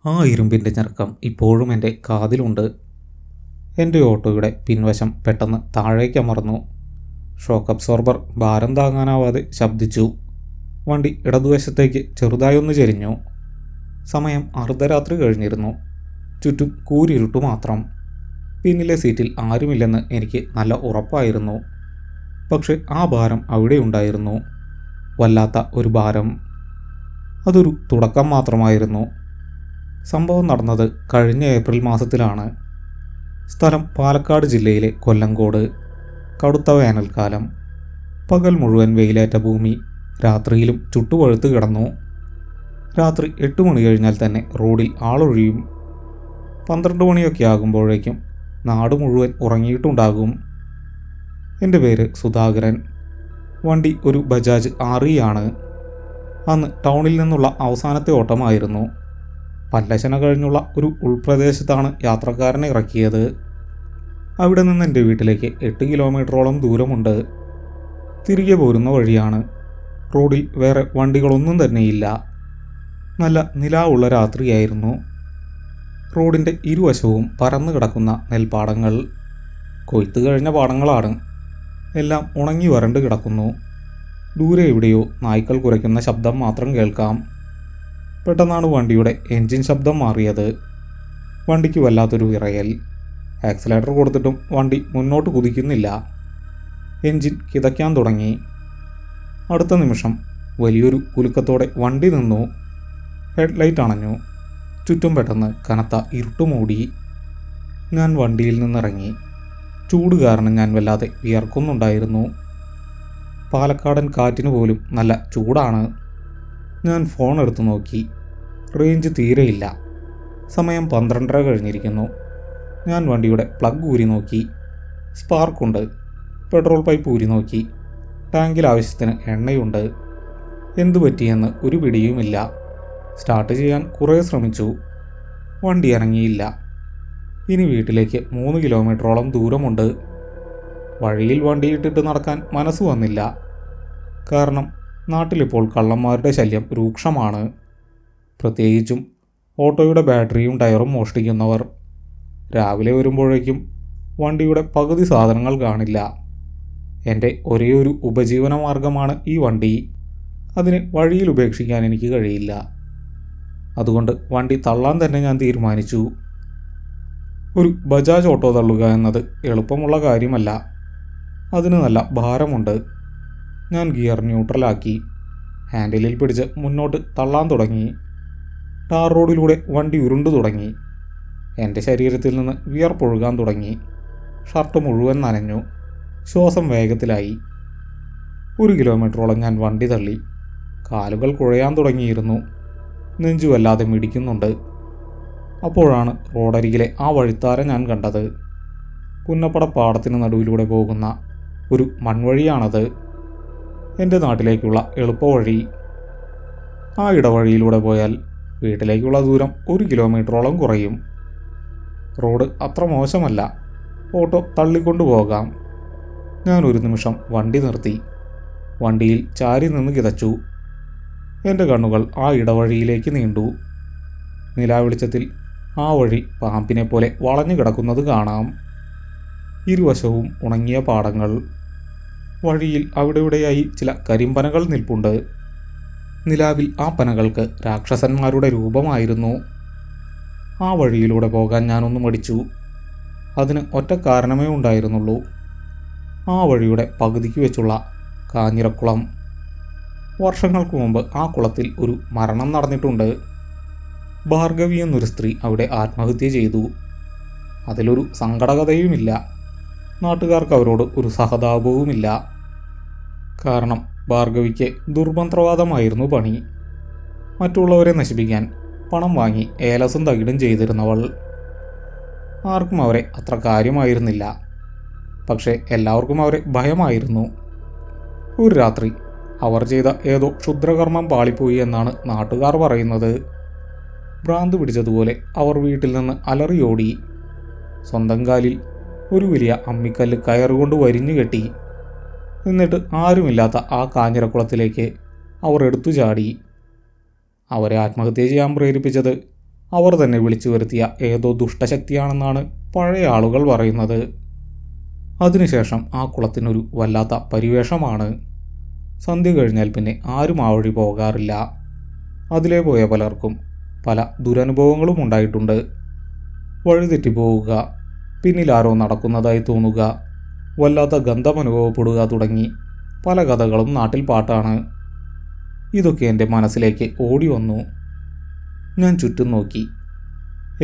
ആ ഇരുമ്പിൻ്റെ ഞരക്കം ഇപ്പോഴും എൻ്റെ കാതിലുണ്ട്. എൻ്റെ ഓട്ടോയുടെ പിൻവശം പെട്ടെന്ന് താഴേക്കമർന്നു. ഷോക്ക് അബ്സോർബർ ഭാരം താങ്ങാനാവാതെ ശബ്ദിച്ചു. വണ്ടി ഇടതുവശത്തേക്ക് ചെറുതായൊന്ന് ചെരിഞ്ഞു. സമയം അർദ്ധരാത്രി കഴിഞ്ഞിരുന്നു. ചുറ്റും കൂരിരുട്ടു മാത്രം. പിന്നിലെ സീറ്റിൽ ആരുമില്ലെന്ന് എനിക്ക് നല്ല ഉറപ്പായിരുന്നു. പക്ഷെ ആ ഭാരം അവിടെയുണ്ടായിരുന്നു. വല്ലാത്ത ഒരു ഭാരം. അതൊരു തുടക്കം മാത്രമായിരുന്നു. സംഭവം നടന്നത് കഴിഞ്ഞ ഏപ്രിൽ മാസത്തിലാണ്. സ്ഥലം പാലക്കാട് ജില്ലയിലെ കൊല്ലങ്കോട്. കടുത്ത വേനൽക്കാലം. പകൽ മുഴുവൻ വെയിലേറ്റ ഭൂമി രാത്രിയിലും ചുട്ടുപഴുത്ത് കിടന്നു. രാത്രി 8 മണി കഴിഞ്ഞാൽ തന്നെ റോഡിൽ ആളൊഴിയും. 12 മണിയൊക്കെ ആകുമ്പോഴേക്കും നാട് മുഴുവൻ ഉറങ്ങിയിട്ടുണ്ടാകും. എൻ്റെ പേര് സുധാകരൻ. വണ്ടി ഒരു ബജാജ് RE ആണ്. അന്ന് ടൗണിൽ നിന്നുള്ള അവസാനത്തെ ഓട്ടമായിരുന്നു. പല്ലശന കഴിഞ്ഞുള്ള ഒരു ഉൾപ്രദേശത്താണ് യാത്രക്കാരനെ ഇറക്കിയത്. അവിടെ നിന്ന് എൻ്റെ വീട്ടിലേക്ക് 8 കിലോമീറ്ററോളം ദൂരമുണ്ട്. തിരികെ പോരുന്ന വഴിയാണ്. റോഡിൽ വേറെ വണ്ടികളൊന്നും തന്നെയില്ല. നല്ല നിലാവുള്ള രാത്രിയായിരുന്നു. റോഡിൻ്റെ ഇരുവശവും പരന്നു കിടക്കുന്ന നെൽപ്പാടങ്ങൾ. കൊയ്ത്ത് കഴിഞ്ഞ പാടങ്ങളാണ്. എല്ലാം ഉണങ്ങി വരണ്ട് കിടക്കുന്നു. ദൂരെ എവിടെയോ നായ്ക്കൾ കുരയ്ക്കുന്ന ശബ്ദം മാത്രം കേൾക്കാം. പെട്ടെന്നാണ് വണ്ടിയുടെ എൻജിൻ ശബ്ദം മാറിയത്. വണ്ടിക്ക് വല്ലാത്തൊരു വിറയൽ. ആക്സിലേറ്റർ കൊടുത്തിട്ടും വണ്ടി മുന്നോട്ട് കുതിക്കുന്നില്ല. എൻജിൻ കിതയ്ക്കാൻ തുടങ്ങി. അടുത്ത നിമിഷം വലിയൊരു കുലുക്കത്തോടെ വണ്ടി നിന്നു. ഹെഡ്ലൈറ്റ് അണഞ്ഞു. ചുറ്റും പെട്ടെന്ന് കനത്ത ഇരുട്ട് മൂടി. ഞാൻ വണ്ടിയിൽ നിന്നിറങ്ങി. ചൂട് കാരണം ഞാൻ വല്ലാതെ വിയർക്കുന്നുണ്ടായിരുന്നു. പാലക്കാടൻ കാറ്റിന് പോലും നല്ല ചൂടാണ്. ഞാൻ ഫോൺ എടുത്തു നോക്കി. റേഞ്ച് തീരെയില്ല. സമയം 12:30 കഴിഞ്ഞിരിക്കുന്നു. ഞാൻ വണ്ടിയുടെ പ്ലഗ് ഊരി നോക്കി. സ്പാർക്കുണ്ട്. പെട്രോൾ പൈപ്പ് ഊരി നോക്കി. ടാങ്കിൽ ആവശ്യത്തിന് എണ്ണയുണ്ട്. എന്തു പറ്റിയെന്ന് ഒരു പിടിയുമില്ല. സ്റ്റാർട്ട് ചെയ്യാൻ കുറേ ശ്രമിച്ചു. വണ്ടി ഇറങ്ങിയില്ല. ഇനി വീട്ടിലേക്ക് 3 കിലോമീറ്ററോളം ദൂരമുണ്ട്. വഴിയിൽ വണ്ടിയിട്ടിട്ട് നടക്കാൻ മനസ്സ് വന്നില്ല. കാരണം നാട്ടിലിപ്പോൾ കള്ളന്മാരുടെ ശല്യം രൂക്ഷമാണ്. പ്രത്യേകിച്ചും ഓട്ടോയുടെ ബാറ്ററിയും ടയറും മോഷ്ടിക്കുന്നവർ. രാവിലെ വരുമ്പോഴേക്കും വണ്ടിയുടെ പകുതി സാധനങ്ങൾ കാണില്ല. എൻ്റെ ഒരേയൊരു ഉപജീവന മാർഗമാണ് ഈ വണ്ടി. അതിനെ വഴിയിൽ ഉപേക്ഷിക്കാൻ എനിക്ക് കഴിയില്ല. അതുകൊണ്ട് വണ്ടി തള്ളാൻ തന്നെ ഞാൻ തീരുമാനിച്ചു. ഒരു ബജാജ് ഓട്ടോ തള്ളുക എന്നത് എളുപ്പമുള്ള കാര്യമല്ല. അതിന് നല്ല ഭാരമുണ്ട്. ഞാൻ ഗിയർ ന്യൂട്രലാക്കി. ഹാൻഡിലിൽ പിടിച്ച് മുന്നോട്ട് തള്ളാൻ തുടങ്ങി. ടാർ റോഡിലൂടെ വണ്ടി ഉരുണ്ടു തുടങ്ങി. എൻ്റെ ശരീരത്തിൽ നിന്ന് വിയർപ്പൊഴുകാൻ തുടങ്ങി. ഷർട്ട് മുഴുവൻ നനഞ്ഞു. ശ്വാസം വേഗത്തിലായി. 1 കിലോമീറ്ററോളം ഞാൻ വണ്ടി തള്ളി. കാലുകൾ കുഴയാൻ തുടങ്ങിയിരുന്നു. നെഞ്ചു വല്ലാതെ മിടിക്കുന്നുണ്ട്. അപ്പോഴാണ് റോഡരികിലെ ആ വഴിത്താര ഞാൻ കണ്ടത്. പുന്നപ്പട പാടത്തിന് നടുവിലൂടെ പോകുന്ന ഒരു മൺവഴിയാണത്. എൻ്റെ നാട്ടിലേക്കുള്ള എളുപ്പവഴി. ആ ഇടവഴിയിലൂടെ പോയാൽ വീട്ടിലേക്കുള്ള ദൂരം 1 കിലോമീറ്ററോളം കുറയും. റോഡ് അത്ര മോശമല്ല. ഓട്ടോ തള്ളിക്കൊണ്ടു പോകാം. ഞാൻ ഒരു നിമിഷം വണ്ടി നിർത്തി. വണ്ടിയിൽ ചാരി നിന്ന് കിതച്ചു. എൻ്റെ കണ്ണുകൾ ആ ഇടവഴിയിലേക്ക് നീണ്ടു. നിലാവെളിച്ചത്തിൽ ആ വഴി പാമ്പിനെ പോലെ വളഞ്ഞു കിടക്കുന്നത് കാണാം. ഇരുവശവും ഉണങ്ങിയ പാടങ്ങൾ. വഴിയിൽ അവിടെയിവിടെയായി ചില കരിമ്പനകൾ നിൽപ്പുണ്ട്. നിലാവിൽ ആ പനകൾക്ക് രാക്ഷസന്മാരുടെ രൂപമായിരുന്നു. ആ വഴിയിലൂടെ പോകാൻ ഞാനൊന്ന് മടിച്ചു. അതിന് ഒറ്റ കാരണമേ ഉണ്ടായിരുന്നുള്ളൂ. ആ വഴിയുടെ പകുതിക്ക് വെച്ചുള്ള കാഞ്ഞിരക്കുളം. വർഷങ്ങൾക്ക് മുമ്പ് ആ കുളത്തിൽ ഒരു മരണം നടന്നിട്ടുണ്ട്. ഭാർഗവി എന്നൊരു സ്ത്രീ അവിടെ ആത്മഹത്യ ചെയ്തു. അതിലൊരു സങ്കടകഥയുമില്ല. നാട്ടുകാർക്ക് അവരോട് ഒരു സഹതാപവുമില്ല. കാരണം ഭാർഗവിക്ക് ദുർമന്ത്രവാദമായിരുന്നു പണി. മറ്റുള്ളവരെ നശിപ്പിക്കാൻ പണം വാങ്ങി ഏലസും തകിടും ചെയ്തിരുന്നവൾ. ആർക്കും അവരെ അത്ര കാര്യമായിരുന്നില്ല. പക്ഷേ എല്ലാവർക്കും അവരെ ഭയമായിരുന്നു. ഒരു രാത്രി അവർ ചെയ്ത ഏതോ ക്ഷുദ്രകർമ്മം പാളിപ്പോയി എന്നാണ് നാട്ടുകാർ പറയുന്നത്. ഭ്രാന്ത് പിടിച്ചതുപോലെ അവർ വീട്ടിൽ നിന്ന് അലറിയോടി. സ്വന്തം കാലിൽ ഒരു വലിയ അമ്മിക്കല്ല് കയറുകൊണ്ട് വരിഞ്ഞു കെട്ടി. എന്നിട്ട് ആരുമില്ലാത്ത ആ കാഞ്ഞിരക്കുളത്തിലേക്ക് അവർ എടുത്തു ചാടി. അവരെ ആത്മഹത്യ ചെയ്യാൻ പ്രേരിപ്പിച്ചത് അവർ തന്നെ വിളിച്ചു വരുത്തിയ ഏതോ ദുഷ്ടശക്തിയാണെന്നാണ് പഴയ ആളുകൾ പറയുന്നത്. അതിനുശേഷം ആ കുളത്തിനൊരു വല്ലാത്ത പരിവേഷമാണ്. സന്ധ്യ കഴിഞ്ഞാൽ പിന്നെ ആരും ആ വഴി പോകാറില്ല. അതിലേ പോയ പലർക്കും പല ദുരനുഭവങ്ങളും ഉണ്ടായിട്ടുണ്ട്. വഴിതെറ്റിപ്പോവുക, പിന്നിൽ ആരോ നടക്കുന്നതായി തോന്നുക, വല്ലാത്ത ഗന്ധം അനുഭവപ്പെടുക തുടങ്ങി പല കഥകളും നാട്ടിൽ പാട്ടാണ്. ഇതൊക്കെ എൻ്റെ മനസ്സിലേക്ക് ഓടി വന്നു. ഞാൻ ചുറ്റും നോക്കി.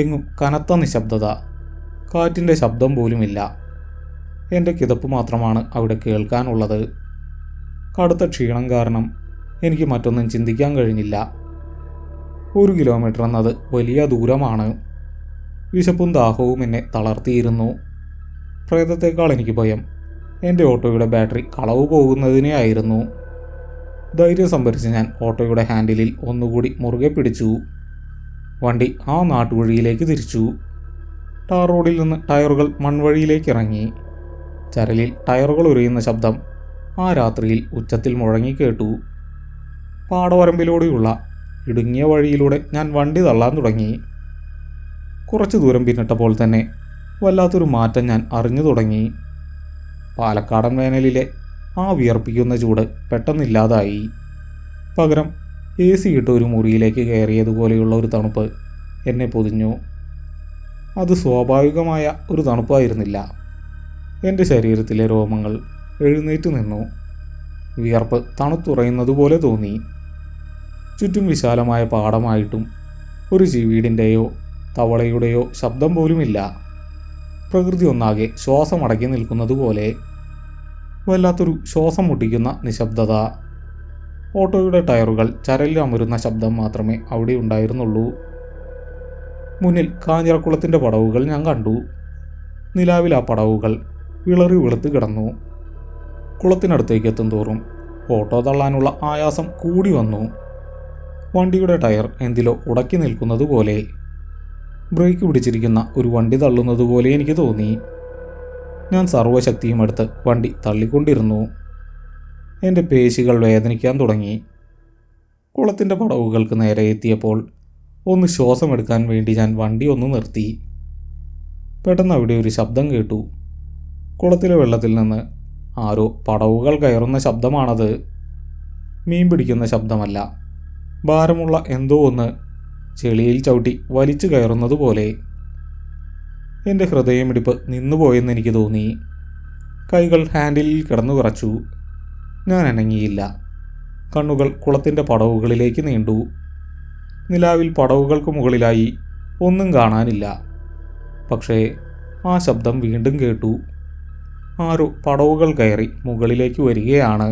എങ്ങും കനത്ത നിശബ്ദത, കാറ്റിൻ്റെ ശബ്ദം പോലുമില്ല. എൻ്റെ കിതപ്പ് മാത്രമാണ് അവിടെ കേൾക്കാനുള്ളത്. കടുത്ത ക്ഷീണം കാരണം എനിക്ക് മറ്റൊന്നും ചിന്തിക്കാൻ കഴിഞ്ഞില്ല. 1 കിലോമീറ്റർ എന്നത് വലിയ ദൂരമാണ്. വിശപ്പും ദാഹവും എന്നെ തളർത്തിയിരുന്നു. പ്രേതത്തേക്കാൾ എനിക്ക് ഭയം എൻ്റെ ഓട്ടോയുടെ ബാറ്ററി കളവ് പോകുന്നതിനെ ആയിരുന്നു. ധൈര്യം സംഭരിച്ച് ഞാൻ ഓട്ടോയുടെ ഹാൻഡിലിൽ ഒന്നുകൂടി മുറുകെ പിടിച്ചു. വണ്ടി ആ നാട്ടുവഴിയിലേക്ക് തിരിച്ചു. ടാർ റോഡിൽ നിന്ന് ടയറുകൾ മൺവഴിയിലേക്ക് ഇറങ്ങി. ചരലിൽ ടയറുകൾ ഉരയുന്ന ശബ്ദം ആ രാത്രിയിൽ ഉച്ചത്തിൽ മുഴങ്ങിക്കേട്ടു. പാടവരമ്പിലൂടെയുള്ള ഇടുങ്ങിയ വഴിയിലൂടെ ഞാൻ വണ്ടി തള്ളാൻ തുടങ്ങി. കുറച്ചു ദൂരം പിന്നിട്ടപ്പോൾ തന്നെ വല്ലാത്തൊരു മാറ്റം ഞാൻ അറിഞ്ഞു തുടങ്ങി. പാലക്കാടൻ വേനലിലെ ആ വിയർപ്പിക്കുന്ന ചൂട് പെട്ടെന്നില്ലാതായി. പകരം AC ഇട്ട് ഒരു മുറിയിലേക്ക് കയറിയതുപോലെയുള്ള ഒരു തണുപ്പ് എന്നെ പൊതിഞ്ഞു. അത് സ്വാഭാവികമായ ഒരു തണുപ്പായിരുന്നില്ല. എൻ്റെ ശരീരത്തിലെ രോമങ്ങൾ എഴുന്നേറ്റ് നിന്നു. വിയർപ്പ് തണുത്തുറയുന്നതുപോലെ തോന്നി. ചുറ്റും വിശാലമായ പാടമായിട്ടും ഒരു ചീവീടിൻ്റെയോ തവളയുടെയോ ശബ്ദം പോലുമില്ല. പ്രകൃതി ഒന്നാകെ ശ്വാസമടക്കി നിൽക്കുന്നതുപോലെ. വല്ലാത്തൊരു ശ്വാസം മുട്ടിക്കുന്ന നിശബ്ദത. ഓട്ടോയുടെ ടയറുകൾ ചരലിൽ അമരുന്ന ശബ്ദം മാത്രമേ അവിടെ ഉണ്ടായിരുന്നുള്ളൂ. മുന്നിൽ കാഞ്ഞിരക്കുളത്തിൻ്റെ പടവുകൾ ഞാൻ കണ്ടു. നിലാവിൽ ആ പടവുകൾ വിളറി വെളുത്ത് കിടന്നു. കുളത്തിനടുത്തേക്ക് എത്തും തോറും ഓട്ടോ തള്ളാനുള്ള ആയാസം കൂടി വന്നു. വണ്ടിയുടെ ടയർ എന്തിലോ ഉടക്കി നിൽക്കുന്നത് പോലെ, ബ്രേക്ക് പിടിച്ചിരിക്കുന്ന ഒരു വണ്ടി തള്ളുന്നത് പോലെ എനിക്ക് തോന്നി. ഞാൻ സർവ്വശക്തിയും എടുത്ത് വണ്ടി തള്ളിക്കൊണ്ടിരുന്നു. എൻ്റെ പേശികൾ വേദനിക്കാൻ തുടങ്ങി. കുളത്തിൻ്റെ പടവുകൾക്ക് നേരെ എത്തിയപ്പോൾ ഒന്ന് ശ്വാസമെടുക്കാൻ വേണ്ടി ഞാൻ വണ്ടി ഒന്ന് നിർത്തി. പെട്ടെന്ന് അവിടെ ഒരു ശബ്ദം കേട്ടു. കുളത്തിലെ വെള്ളത്തിൽ നിന്ന് ആരോ പടവുകൾ കയറുന്ന ശബ്ദമാണത്. മീൻ പിടിക്കുന്ന ശബ്ദമല്ല. ഭാരമുള്ള എന്തോ ഒന്ന് ചെളിയിൽ ചവിട്ടി വലിച്ചു കയറുന്നത് പോലെ. എൻ്റെ ഹൃദയമിടിപ്പ് നിന്നുപോയെന്ന് എനിക്ക് തോന്നി. കൈകൾ ഹാൻഡിലിൽ കിടന്നു വിറച്ചു. ഞാൻ അനങ്ങിയില്ല. കണ്ണുകൾ കുളത്തിൻ്റെ പടവുകളിലേക്ക് നീണ്ടു. നിലാവിൽ പടവുകൾക്ക് മുകളിലായി ഒന്നും കാണാനില്ല. പക്ഷേ ആ ശബ്ദം വീണ്ടും കേട്ടു. ആരോ പടവുകൾ കയറി മുകളിലേക്ക് വരികയാണ്.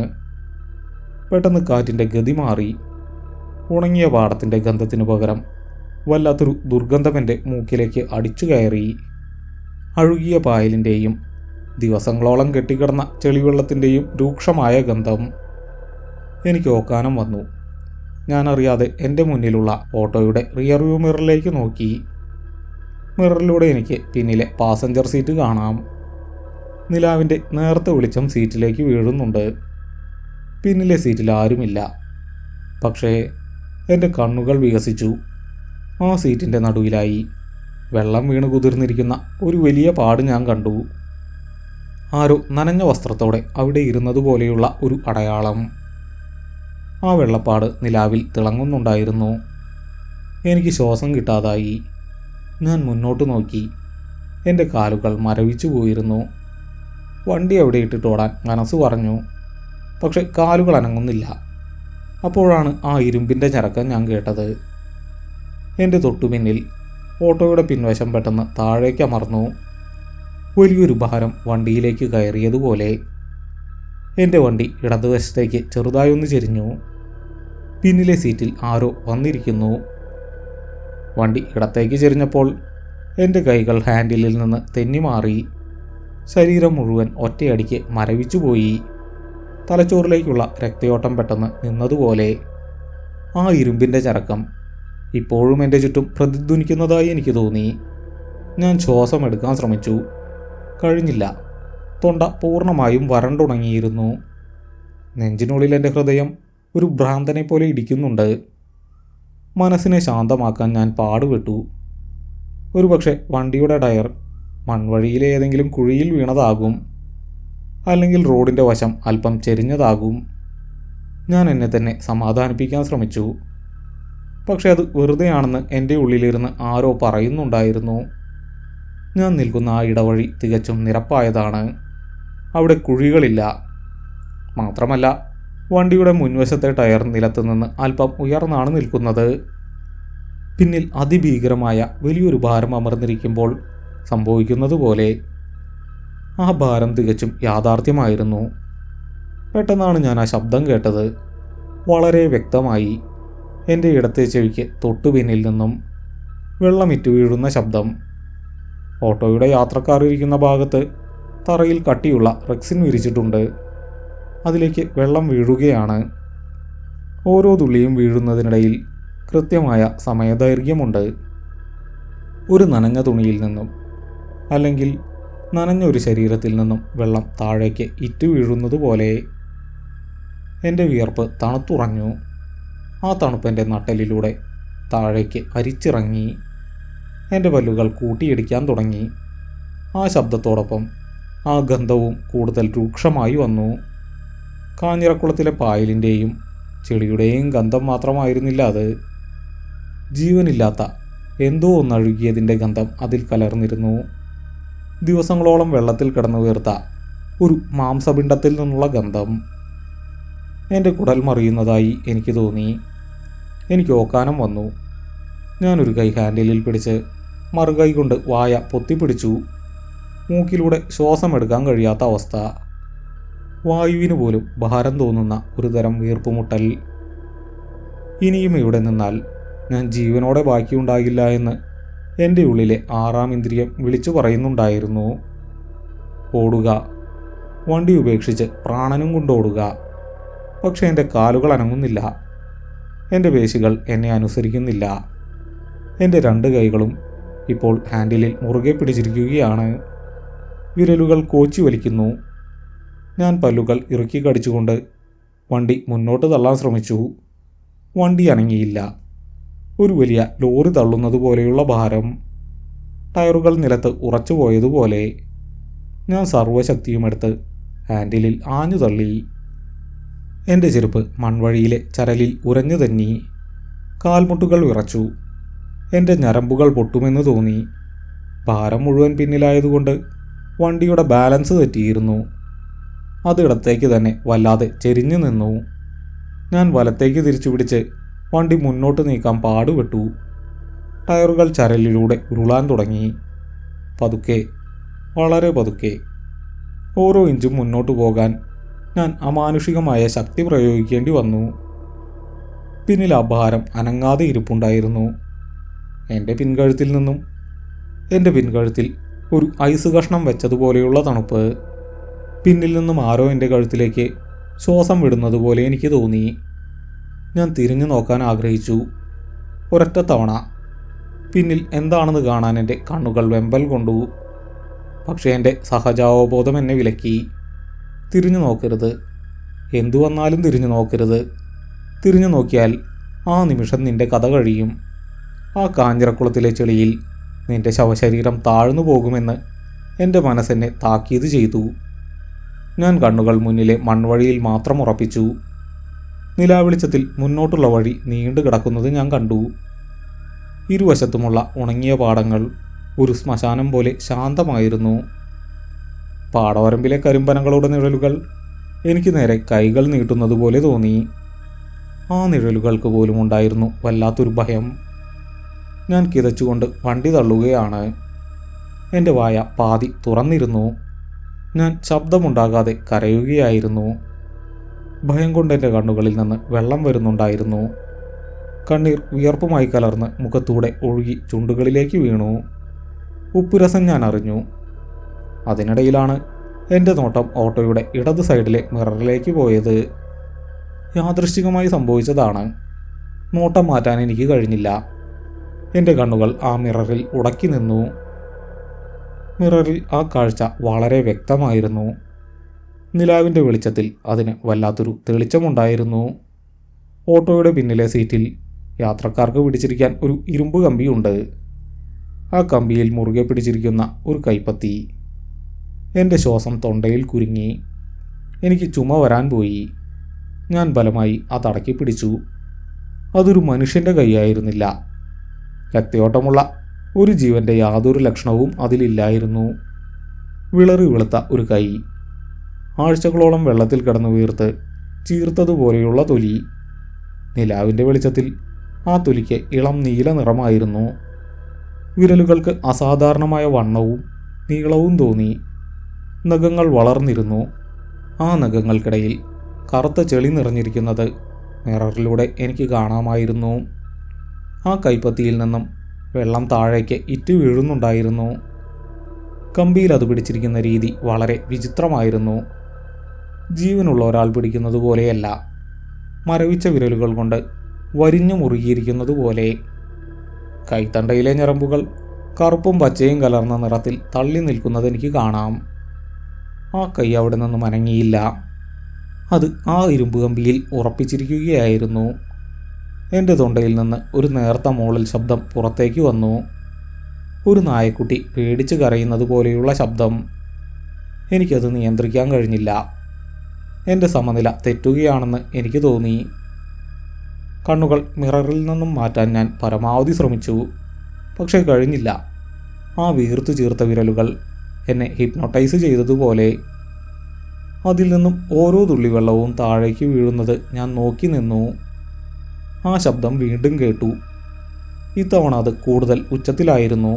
പെട്ടെന്ന് കാറ്റിൻ്റെ ഗതി മാറി. ഉണങ്ങിയ പാടത്തിൻ്റെ ഗന്ധത്തിനു പകരം വല്ലാത്തൊരു ദുർഗന്ധം എൻ്റെ മൂക്കിലേക്ക് അടിച്ചു കയറി. അഴുകിയ പായലിൻ്റെയും ദിവസങ്ങളോളം കെട്ടിക്കിടന്ന ചെളിവെള്ളത്തിൻ്റെയും രൂക്ഷമായ ഗന്ധം. എനിക്ക് ഓക്കാനം വന്നു. ഞാനറിയാതെ എൻ്റെ മുന്നിലുള്ള ഓട്ടോയുടെ റിയർവ്യൂ മിററിലേക്ക് നോക്കി. മിററിലൂടെ എനിക്ക് പിന്നിലെ പാസഞ്ചർ സീറ്റ് കാണാം. നിലാവിൻ്റെ നേർത്ത വെളിച്ചം സീറ്റിലേക്ക് വീഴുന്നുണ്ട്. പിന്നിലെ സീറ്റിൽ ആരുമില്ല. പക്ഷേ എൻ്റെ കണ്ണുകൾ വികസിച്ചു. ആ സീറ്റിൻ്റെ നടുവിലായി വെള്ളം വീണ് കുതിർന്നിരിക്കുന്ന ഒരു വലിയ പാട് ഞാൻ കണ്ടു. ആരോ നനഞ്ഞ വസ്ത്രത്തോടെ അവിടെ ഇരുന്നതുപോലെയുള്ള ഒരു അടയാളം. ആ വെള്ളപ്പാട് നിലാവിൽ തിളങ്ങുന്നുണ്ടായിരുന്നു. എനിക്ക് ശ്വാസം കിട്ടാതായി. ഞാൻ മുന്നോട്ട് നോക്കി. എൻ്റെ കാലുകൾ മരവിച്ചു പോയിരുന്നു. വണ്ടി അവിടെ ഇട്ടിട്ടോടാൻ മനസ്സ് പറഞ്ഞു. പക്ഷെ കാലുകൾ അനങ്ങുന്നില്ല. അപ്പോഴാണ് ആ ഇരുമ്പിൻ്റെ ഞരക്കം ഞാൻ കേട്ടത്. എൻ്റെ തൊട്ടുപിന്നിൽ ഓട്ടോയുടെ പിൻവശം പെട്ടെന്ന് താഴേക്ക് അമർന്നു. വലിയൊരു ഭാരം വണ്ടിയിലേക്ക് കയറിയതുപോലെ. എൻ്റെ വണ്ടി ഇടതുവശത്തേക്ക് ചെറുതായൊന്ന് ചെരിഞ്ഞു. പിന്നിലെ സീറ്റിൽ ആരോ വന്നിരിക്കുന്നു. വണ്ടി ഇടത്തേക്ക് ചെരിഞ്ഞപ്പോൾ എൻ്റെ കൈകൾ ഹാൻഡിലിൽ നിന്ന് തെന്നിമാറി. ശരീരം മുഴുവൻ ഒറ്റയടിക്ക് മരവിച്ചുപോയി. തലച്ചോറിലേക്കുള്ള രക്തയോട്ടം പെട്ടെന്ന് നിന്നതുപോലെ. ആ ഇരുമ്പിൻ്റെ ചരക്കം ഇപ്പോഴും എൻ്റെ ചുറ്റും പ്രതിധ്വനിക്കുന്നതായി എനിക്ക് തോന്നി. ഞാൻ ശ്വാസം എടുക്കാൻ ശ്രമിച്ചു. കഴിഞ്ഞില്ല. തൊണ്ട പൂർണ്ണമായും വരണ്ടുണങ്ങിയിരുന്നു. നെഞ്ചിനുള്ളിൽ എൻ്റെ ഹൃദയം ഒരു ഭ്രാന്തനെ പോലെ ഇടിക്കുന്നുണ്ട്. മനസ്സിനെ ശാന്തമാക്കാൻ ഞാൻ പാടുപെട്ടു. ഒരുപക്ഷെ വണ്ടിയുടെ ടയർ മൺവഴിയിലെ ഏതെങ്കിലും കുഴിയിൽ വീണതാകും, അല്ലെങ്കിൽ റോഡിൻ്റെ വശം അല്പം ചെരിഞ്ഞതാകും. ഞാൻ എന്നെ തന്നെ സമാധാനിപ്പിക്കാൻ ശ്രമിച്ചു. പക്ഷെ അത് വെറുതെയാണെന്ന് എൻ്റെ ഉള്ളിലിരുന്ന് ആരോ പറയുന്നുണ്ടായിരുന്നു. ഞാൻ നിൽക്കുന്ന ആ ഇടവഴി തികച്ചും നിരപ്പായതാണ്. അവിടെ കുഴികളില്ല. മാത്രമല്ല, വണ്ടിയുടെ മുൻവശത്തെ ടയർ നിലത്ത് നിന്ന് അല്പം ഉയർന്നാണ് നിൽക്കുന്നത്. പിന്നിൽ അതിഭീകരമായ വലിയൊരു ഭാരം അമർന്നിരിക്കുമ്പോൾ സംഭവിക്കുന്നത് പോലെ ആ ഭാരം തികച്ചും യാഥാർത്ഥ്യമായിരുന്നു. പെട്ടെന്നാണ് ഞാൻ ആ ശബ്ദം കേട്ടത്. വളരെ വ്യക്തമായി എൻ്റെ ഇടത്തെ ചെവിക്ക് തൊട്ടു പിന്നിൽ നിന്നും വെള്ളമിറ്റു വീഴുന്ന ശബ്ദം. ഓട്ടോയുടെ യാത്രക്കാർ ഇരിക്കുന്ന ഭാഗത്ത് തറയിൽ കട്ടിയുള്ള റെക്സിൻ വിരിച്ചിട്ടുണ്ട്. അതിലേക്ക് വെള്ളം വീഴുകയാണ്. ഓരോ തുള്ളിയും വീഴുന്നതിനിടയിൽ കൃത്യമായ സമയദൈർഘ്യമുണ്ട്. ഒരു നനഞ്ഞ തുണിയിൽ നിന്നും, അല്ലെങ്കിൽ നനഞ്ഞൊരു ശരീരത്തിൽ നിന്നും വെള്ളം താഴേക്ക് ഇറ്റു വീഴുന്നത് പോലെ. എൻ്റെ വിയർപ്പ് തണുത്തുറഞ്ഞു. ആ തണുപ്പെൻ്റെ നട്ടലിലൂടെ താഴേക്ക് അരിച്ചിറങ്ങി. എൻ്റെ പല്ലുകൾ കൂട്ടിയിടിക്കാൻ തുടങ്ങി. ആ ശബ്ദത്തോടൊപ്പം ആ ഗന്ധവും കൂടുതൽ രൂക്ഷമായി വന്നു. കാഞ്ഞിരക്കുളത്തിലെ പായലിൻ്റെയും ചെളിയുടെയും ഗന്ധം മാത്രമായിരുന്നില്ല അത്. ജീവനില്ലാത്ത എന്തോ ഒന്നഴുകിയതിൻ്റെ ഗന്ധം അതിൽ കലർന്നിരുന്നു. ദിവസങ്ങളോളം വെള്ളത്തിൽ കിടന്നു വീർത്ത ഒരു മാംസപിണ്ഡത്തിൽ നിന്നുള്ള ഗന്ധം. എൻ്റെ കുടൽ മറിയുന്നതായി എനിക്ക് തോന്നി. എനിക്ക് ഓക്കാനം വന്നു. ഞാനൊരു കൈ ഹാൻഡിലിൽ പിടിച്ച് മറുകൈ കൊണ്ട് വായ പൊത്തിപ്പിടിച്ചു. മൂക്കിലൂടെ ശ്വാസമെടുക്കാൻ കഴിയാത്ത അവസ്ഥ. വായുവിന് പോലും ഭാരം തോന്നുന്ന ഒരു തരം വീർപ്പുമുട്ടൽ. ഇനിയും ഇവിടെ നിന്നാൽ ഞാൻ ജീവനോടെ ബാക്കിയുണ്ടാകില്ല എന്ന് എൻ്റെ ഉള്ളിലെ ആറാം ഇന്ദ്രിയം വിളിച്ചു പറയുന്നുണ്ടായിരുന്നു. ഓടുക, വണ്ടി ഉപേക്ഷിച്ച് പ്രാണനും കൊണ്ടോടുക. പക്ഷെ എൻ്റെ കാലുകൾ അനങ്ങുന്നില്ല. എൻ്റെ പേശികൾ എന്നെ അനുസരിക്കുന്നില്ല. എൻ്റെ രണ്ട് കൈകളും ഇപ്പോൾ ഹാൻഡിലിൽ മുറുകെ പിടിച്ചിരിക്കുകയാണ്. വിരലുകൾ കോച്ചി വലിക്കുന്നു. ഞാൻ പല്ലുകൾ ഇറുക്കി കടിച്ചുകൊണ്ട് വണ്ടി മുന്നോട്ട് തള്ളാൻ ശ്രമിച്ചു. വണ്ടി അനങ്ങിയില്ല. ഒരു വലിയ ലോറി തള്ളുന്നത് പോലെയുള്ള ഭാരം. ടയറുകൾ നിലത്ത് ഉറച്ചു പോയതുപോലെ. ഞാൻ സർവ്വശക്തിയുമെടുത്ത് ഹാൻഡിലിൽ ആഞ്ഞു തള്ളി. എൻ്റെ ചെരുപ്പ് മൺവഴിയിലെ ചരലിൽ ഉരഞ്ഞു തന്നി. കാൽമുട്ടുകൾ വിറച്ചു. എൻ്റെ ഞരമ്പുകൾ പൊട്ടുമെന്ന് തോന്നി. ഭാരം മുഴുവൻ പിന്നിലായതുകൊണ്ട് വണ്ടിയുടെ ബാലൻസ് തെറ്റിയിരുന്നു. അത് ഇടത്തേക്ക് തന്നെ വല്ലാതെ ചെരിഞ്ഞു നിന്നു. ഞാൻ വലത്തേക്ക് തിരിച്ചു പിടിച്ച് വണ്ടി മുന്നോട്ട് നീക്കാൻ പാടുപെട്ടു. ടയറുകൾ ചരലിലൂടെ ഉരുളാൻ തുടങ്ങി. പതുക്കെ, വളരെ പതുക്കെ. ഓരോ ഇഞ്ചും മുന്നോട്ട് പോകാൻ ഞാൻ അമാനുഷികമായ ശക്തി പ്രയോഗിക്കേണ്ടി വന്നു. പിന്നിൽ ആ ഭാരം അനങ്ങാതെ ഇരിപ്പുണ്ടായിരുന്നു. എൻ്റെ പിൻകഴുത്തിൽ ഒരു ഐസ് കഷ്ണം വെച്ചതുപോലെയുള്ള തണുപ്പ്. പിന്നിൽ നിന്നും ആരോ എൻ്റെ കഴുത്തിലേക്ക് ശ്വാസം വിടുന്നത് പോലെ എനിക്ക് തോന്നി. ഞാൻ തിരിഞ്ഞു നോക്കാൻ ആഗ്രഹിച്ചു. ഒരൊറ്റ തവണ. പിന്നിൽ എന്താണെന്ന് കാണാൻ എൻ്റെ കണ്ണുകൾ വെമ്പൽ കൊണ്ടു. പക്ഷേ എൻ്റെ സഹജാവബോധം എന്നെ വിലക്കി. തിരിഞ്ഞു നോക്കരുത്. എന്തു വന്നാലും തിരിഞ്ഞു നോക്കരുത്. തിരിഞ്ഞു നോക്കിയാൽ ആ നിമിഷം നിൻ്റെ കഥ കഴിയും. ആ കാഞ്ഞിരക്കുളത്തിലെ ചെളിയിൽ നിൻ്റെ ശവശരീരം താഴ്ന്നു പോകുമെന്ന് എൻ്റെ മനസ്സെന്നെ താക്കീത് ചെയ്തു. ഞാൻ കണ്ണുകൾ മുന്നിലെ മൺവഴിയിൽ മാത്രം ഉറപ്പിച്ചു. നിലാവെളിച്ചത്തിൽ മുന്നോട്ടുള്ള വഴി നീണ്ടു കിടക്കുന്നത് ഞാൻ കണ്ടു. ഇരുവശത്തുമുള്ള ഉണങ്ങിയ പാടങ്ങൾ ഒരു ശ്മശാനം പോലെ ശാന്തമായിരുന്നു. പാടവരമ്പിലെ കരിമ്പനകളുടെ നിഴലുകൾ എനിക്ക് നേരെ കൈകൾ നീട്ടുന്നത് പോലെ തോന്നി. ആ നിഴലുകൾക്ക് പോലും ഉണ്ടായിരുന്നു വല്ലാത്തൊരു ഭയം. ഞാൻ കിതച്ചുകൊണ്ട് വണ്ടി തള്ളുകയാണ്. എൻ്റെ വായ പാതി തുറന്നിരുന്നു. ഞാൻ ശബ്ദമുണ്ടാകാതെ കരയുകയായിരുന്നു. ഭയം കൊണ്ട് എൻ്റെ കണ്ണുകളിൽ നിന്ന് വെള്ളം വരുന്നുണ്ടായിരുന്നു. കണ്ണീർ വിയർപ്പുമായി കലർന്ന് മുഖത്തൂടെ ഒഴുകി ചുണ്ടുകളിലേക്ക് വീണു. ഉപ്പുരസം ഞാൻ അറിഞ്ഞു. അതിനിടയിലാണ് എൻ്റെ നോട്ടം ഓട്ടോയുടെ ഇടത് സൈഡിലെ മിററിലേക്ക് പോയത്. യാദൃശ്ചികമായി സംഭവിച്ചതാണ്. നോട്ടം മാറ്റാൻ എനിക്ക് കഴിഞ്ഞില്ല. എൻ്റെ കണ്ണുകൾ ആ മിററിൽ ഉടക്കി നിന്നു. മിററിൽ ആ കാഴ്ച വളരെ വ്യക്തമായിരുന്നു. നിലാവിൻ്റെ വെളിച്ചത്തിൽ അതിന് വല്ലാത്തൊരു തെളിച്ചമുണ്ടായിരുന്നു. ഓട്ടോയുടെ പിന്നിലെ സീറ്റിൽ യാത്രക്കാർക്ക് പിടിച്ചിരിക്കാൻ ഒരു ഇരുമ്പ് കമ്പിയുണ്ട്. ആ കമ്പിയിൽ മുറുകെ പിടിച്ചിരിക്കുന്ന ഒരു കൈപ്പത്തി. എൻ്റെ ശ്വാസം തൊണ്ടയിൽ കുരുങ്ങി. എനിക്ക് ചുമ വരാൻ പോയി. ഞാൻ ബലമായി അതടക്കി പിടിച്ചു. അതൊരു മനുഷ്യൻ്റെ കൈയായിരുന്നില്ല. രക്തയോട്ടമുള്ള ഒരു ജീവൻ്റെ യാതൊരു ലക്ഷണവും അതിലില്ലായിരുന്നു. വിളറി വെളുത്ത ഒരു കൈ, ആഴ്ചകളോളം വെള്ളത്തിൽ കിടന്നു വീർത്ത് ചീർത്തതുപോലെയുള്ള തൊലി. നിലാവിൻ്റെ വെളിച്ചത്തിൽ ആ തൊലിക്ക് ഇളം നീല നിറമായിരുന്നു. വിരലുകൾക്ക് അസാധാരണമായ വണ്ണവും നീളവും തോന്നി. നഖങ്ങൾ വളർന്നിരുന്നു. ആ നഖങ്ങൾക്കിടയിൽ കറുത്ത ചെളി നിറഞ്ഞിരിക്കുന്നത് മിററിലൂടെ എനിക്ക് കാണാമായിരുന്നു. ആ കൈപ്പത്തിയിൽ നിന്നും വെള്ളം താഴേക്ക് ഇറ്റ് വീഴുന്നുണ്ടായിരുന്നു. കമ്പിയിൽ അത് പിടിച്ചിരിക്കുന്ന രീതി വളരെ വിചിത്രമായിരുന്നു. ജീവനുള്ള ഒരാൾ പിടിക്കുന്നത് പോലെയല്ല, മരവിച്ച വിരലുകൾ കൊണ്ട് വരിഞ്ഞു മുറുകിയിരിക്കുന്നത് പോലെ. കൈത്തണ്ടയിലെ ഞരമ്പുകൾ കറുപ്പും പച്ചയും കലർന്ന നിറത്തിൽ തള്ളി നിൽക്കുന്നത് എനിക്ക് കാണാം. ആ കൈ അവിടെ നിന്നും അനങ്ങിയില്ല. അത് ആ ഇരുമ്പ് കമ്പിയിൽ ഉറപ്പിച്ചിരിക്കുകയായിരുന്നു. എൻ്റെ തൊണ്ടയിൽ നിന്ന് ഒരു നേർത്ത മൂളൽ ശബ്ദം പുറത്തേക്ക് വന്നു. ഒരു നായക്കുട്ടി പേടിച്ച് കരയുന്നത് പോലെയുള്ള ശബ്ദം. എനിക്കത് നിയന്ത്രിക്കാൻ കഴിഞ്ഞില്ല. എൻ്റെ സമനില തെറ്റുകയാണെന്ന് എനിക്ക് തോന്നി. കണ്ണുകൾ മിററിൽ നിന്നും മാറ്റാൻ ഞാൻ പരമാവധി ശ്രമിച്ചു. പക്ഷേ കഴിഞ്ഞില്ല. ആ വീർത്തു ചീർത്ത വിരലുകൾ എന്നെ ഹിപ്നോട്ടൈസ് ചെയ്തതുപോലെ. അതിൽ നിന്നും ഓരോ തുള്ളി വെള്ളവും താഴേക്ക് വീഴുന്നത് ഞാൻ നോക്കി നിന്നു. ആ ശബ്ദം വീണ്ടും കേട്ടു. ഇത്തവണ അത് കൂടുതൽ ഉച്ചത്തിലായിരുന്നു.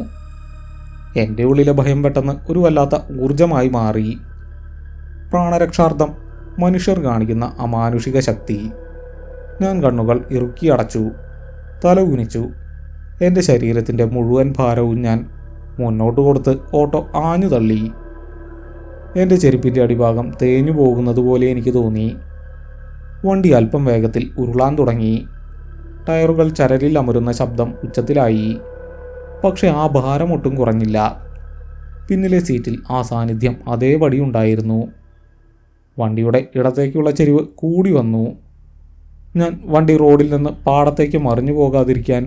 എൻ്റെ ഉള്ളിലെ ഭയം പെട്ടെന്ന് ഒരു വല്ലാത്ത ഊർജമായി മാറി. പ്രാണരക്ഷാർത്ഥം മനുഷ്യർ കാണിക്കുന്ന അമാനുഷിക ശക്തി. ഞാൻ കണ്ണുകൾ ഇറുക്കി അടച്ചു. തല കുനിച്ചു. എൻ്റെ ശരീരത്തിൻ്റെ മുഴുവൻ ഭാരവും ഞാൻ മുന്നോട്ട് കൊടുത്ത് ഓട്ടോ ആഞ്ഞു തള്ളി. എൻ്റെ ചെരുപ്പിൻ്റെ അടിഭാഗം തേഞ്ഞു പോകുന്നത് പോലെ എനിക്ക് തോന്നി. വണ്ടി അല്പം വേഗത്തിൽ ഉരുളാൻ തുടങ്ങി. ടയറുകൾ ചരലിൽ അമരുന്ന ശബ്ദം ഉച്ചത്തിലായി. പക്ഷെ ആ ഭാരം ഒട്ടും കുറഞ്ഞില്ല. പിന്നിലെ സീറ്റിൽ ആ സാന്നിധ്യം അതേപടി ഉണ്ടായിരുന്നു. വണ്ടിയുടെ ഇടത്തേക്കുള്ള ചെരിവ് കൂടി വന്നു. ഞാൻ വണ്ടി റോഡിൽ നിന്ന് പാടത്തേക്ക് മറിഞ്ഞു പോകാതിരിക്കാൻ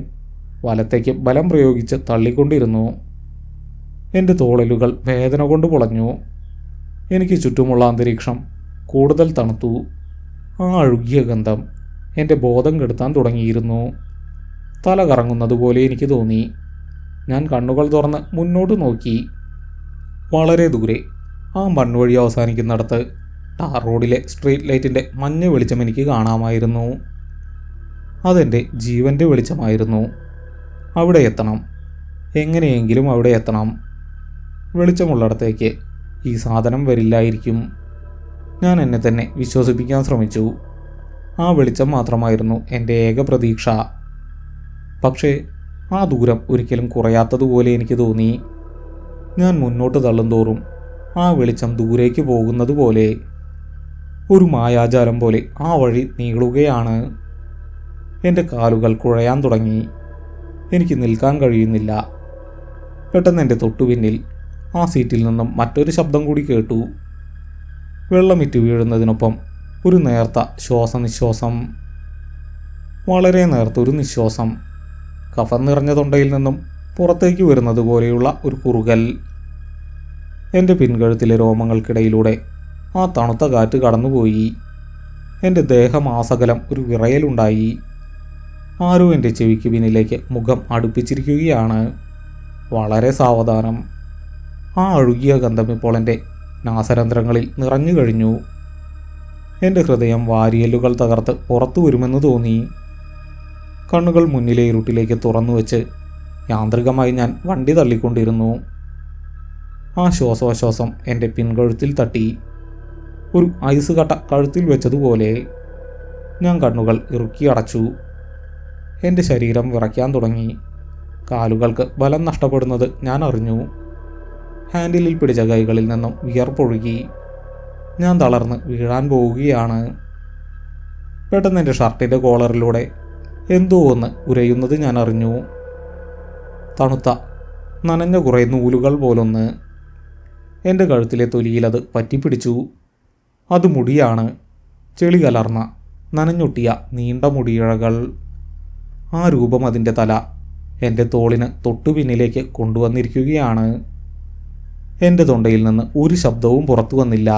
വലത്തേക്ക് ബലം പ്രയോഗിച്ച് തള്ളിക്കൊണ്ടിരുന്നു. എൻ്റെ തോളലുകൾ വേദന കൊണ്ട് പൊളഞ്ഞു. എനിക്ക് ചുറ്റുമുള്ള അന്തരീക്ഷം കൂടുതൽ തണുത്തു. ആ അഴുകിയ ഗന്ധം എൻ്റെ ബോധം കെടുത്താൻ തുടങ്ങിയിരുന്നു. തല കറങ്ങുന്നതുപോലെ എനിക്ക് തോന്നി. ഞാൻ കണ്ണുകൾ തുറന്ന് മുന്നോട്ട് നോക്കി. വളരെ ദൂരെ ആ മൺവഴി അവസാനിക്കുന്നിടത്ത് ടാർ റോഡിലെ സ്ട്രീറ്റ് ലൈറ്റിൻ്റെ മഞ്ഞ വെളിച്ചം എനിക്ക് കാണാമായിരുന്നു. അതെൻ്റെ ജീവൻ്റെ വെളിച്ചമായിരുന്നു. അവിടെ എത്തണം, എങ്ങനെയെങ്കിലും അവിടെ എത്തണം. വെളിച്ചമുള്ളിടത്തേക്ക് ഈ സാധനം വരില്ലായിരിക്കും. ഞാൻ എന്നെ തന്നെ വിശ്വസിപ്പിക്കാൻ ശ്രമിച്ചു. ആ വെളിച്ചം മാത്രമായിരുന്നു എൻ്റെ ഏക പ്രതീക്ഷ. പക്ഷേ ആ ദൂരം ഒരിക്കലും കുറയാത്തതുപോലെ എനിക്ക് തോന്നി. ഞാൻ മുന്നോട്ട് തള്ളുന്തോറും ആ വെളിച്ചം ദൂരേക്ക് പോകുന്നത് പോലെ, ഒരു മായാജാലം പോലെ ആ വഴി നീളുകയാണ്. എൻ്റെ കാലുകൾ കുഴയാൻ തുടങ്ങി. എനിക്ക് നിൽക്കാൻ കഴിയുന്നില്ല. പെട്ടെന്ന് എൻ്റെ തൊട്ടുപിന്നിൽ ആ സീറ്റിൽ നിന്നും മറ്റൊരു ശബ്ദം കൂടി കേട്ടു. വെള്ളമിറ്റ് വീഴുന്നതിനൊപ്പം ഒരു നേർത്ത ശ്വാസനിശ്വാസം. വളരെ നേർത്തൊരു നിശ്വാസം. കഫം നിറഞ്ഞ തൊണ്ടയിൽ നിന്നും പുറത്തേക്ക് വരുന്നത് പോലെയുള്ള ഒരു കുറുകൽ. എൻ്റെ പിൻകഴുത്തിലെ രോമങ്ങൾക്കിടയിലൂടെ ആ തണുത്ത കാറ്റ് കടന്നുപോയി. എൻ്റെ ദേഹമാസകലം ഒരു വിറയലുണ്ടായി. ആരോ എൻ്റെ ചെവിക്ക് പിന്നിലേക്ക് മുഖം അടുപ്പിച്ചിരിക്കുകയാണ്. വളരെ സാവധാനം. ആ അഴുകിയ ഗന്ധം ഇപ്പോൾ എൻ്റെ നാസരന്ധ്രങ്ങളിൽ നിറഞ്ഞു കഴിഞ്ഞു. എൻ്റെ ഹൃദയം വാരിയല്ലുകൾ തകർത്ത് പുറത്തു വരുമെന്ന് തോന്നി. കണ്ണുകൾ മുന്നിലെ ഇരുട്ടിലേക്ക് തുറന്നു വെച്ച് യാന്ത്രികമായി ഞാൻ വണ്ടി തള്ളിക്കൊണ്ടിരുന്നു. ആ ശ്വാസോച്ഛ്വാസം എൻ്റെ പിൻകഴുത്തിൽ തട്ടി. ഒരു ഐസ് കട്ട കഴുത്തിൽ വെച്ചതുപോലെ. ഞാൻ കണ്ണുകൾ ഇറുക്കി അടച്ചു. എൻ്റെ ശരീരം വിറയ്ക്കാൻ തുടങ്ങി. കാലുകൾക്ക് ബലം നഷ്ടപ്പെടുന്നത് ഞാൻ അറിഞ്ഞു. ഹാൻഡിലിൽ പിടിച്ച കൈകളിൽ നിന്നും വിയർപ്പൊഴുകി. ഞാൻ തളർന്ന് വീഴാൻ പോവുകയാണ്. പെട്ടെന്ന് എൻ്റെ ഷർട്ടിൻ്റെ കോളറിലൂടെ എന്തോ ഒന്ന് ഉരയുന്നത് ഞാൻ അറിഞ്ഞു. തണുത്ത നനഞ്ഞ കുറേ നൂലുകൾ പോലൊന്ന്. എൻ്റെ കഴുത്തിലെ തൊലിയിലത് പറ്റിപ്പിടിച്ചു. അത് മുടിയാണ്. ചെളി കലർന്ന നനഞ്ഞൊട്ടിയ നീണ്ട മുടിയിഴകൾ. ആ രൂപം അതിൻ്റെ തല എൻ്റെ തോളിന് തൊട്ടു പിന്നിലേക്ക് കൊണ്ടുവന്നിരിക്കുകയാണ്. എൻ്റെ തൊണ്ടയിൽ നിന്ന് ഒരു ശബ്ദവും പുറത്തു വന്നില്ല.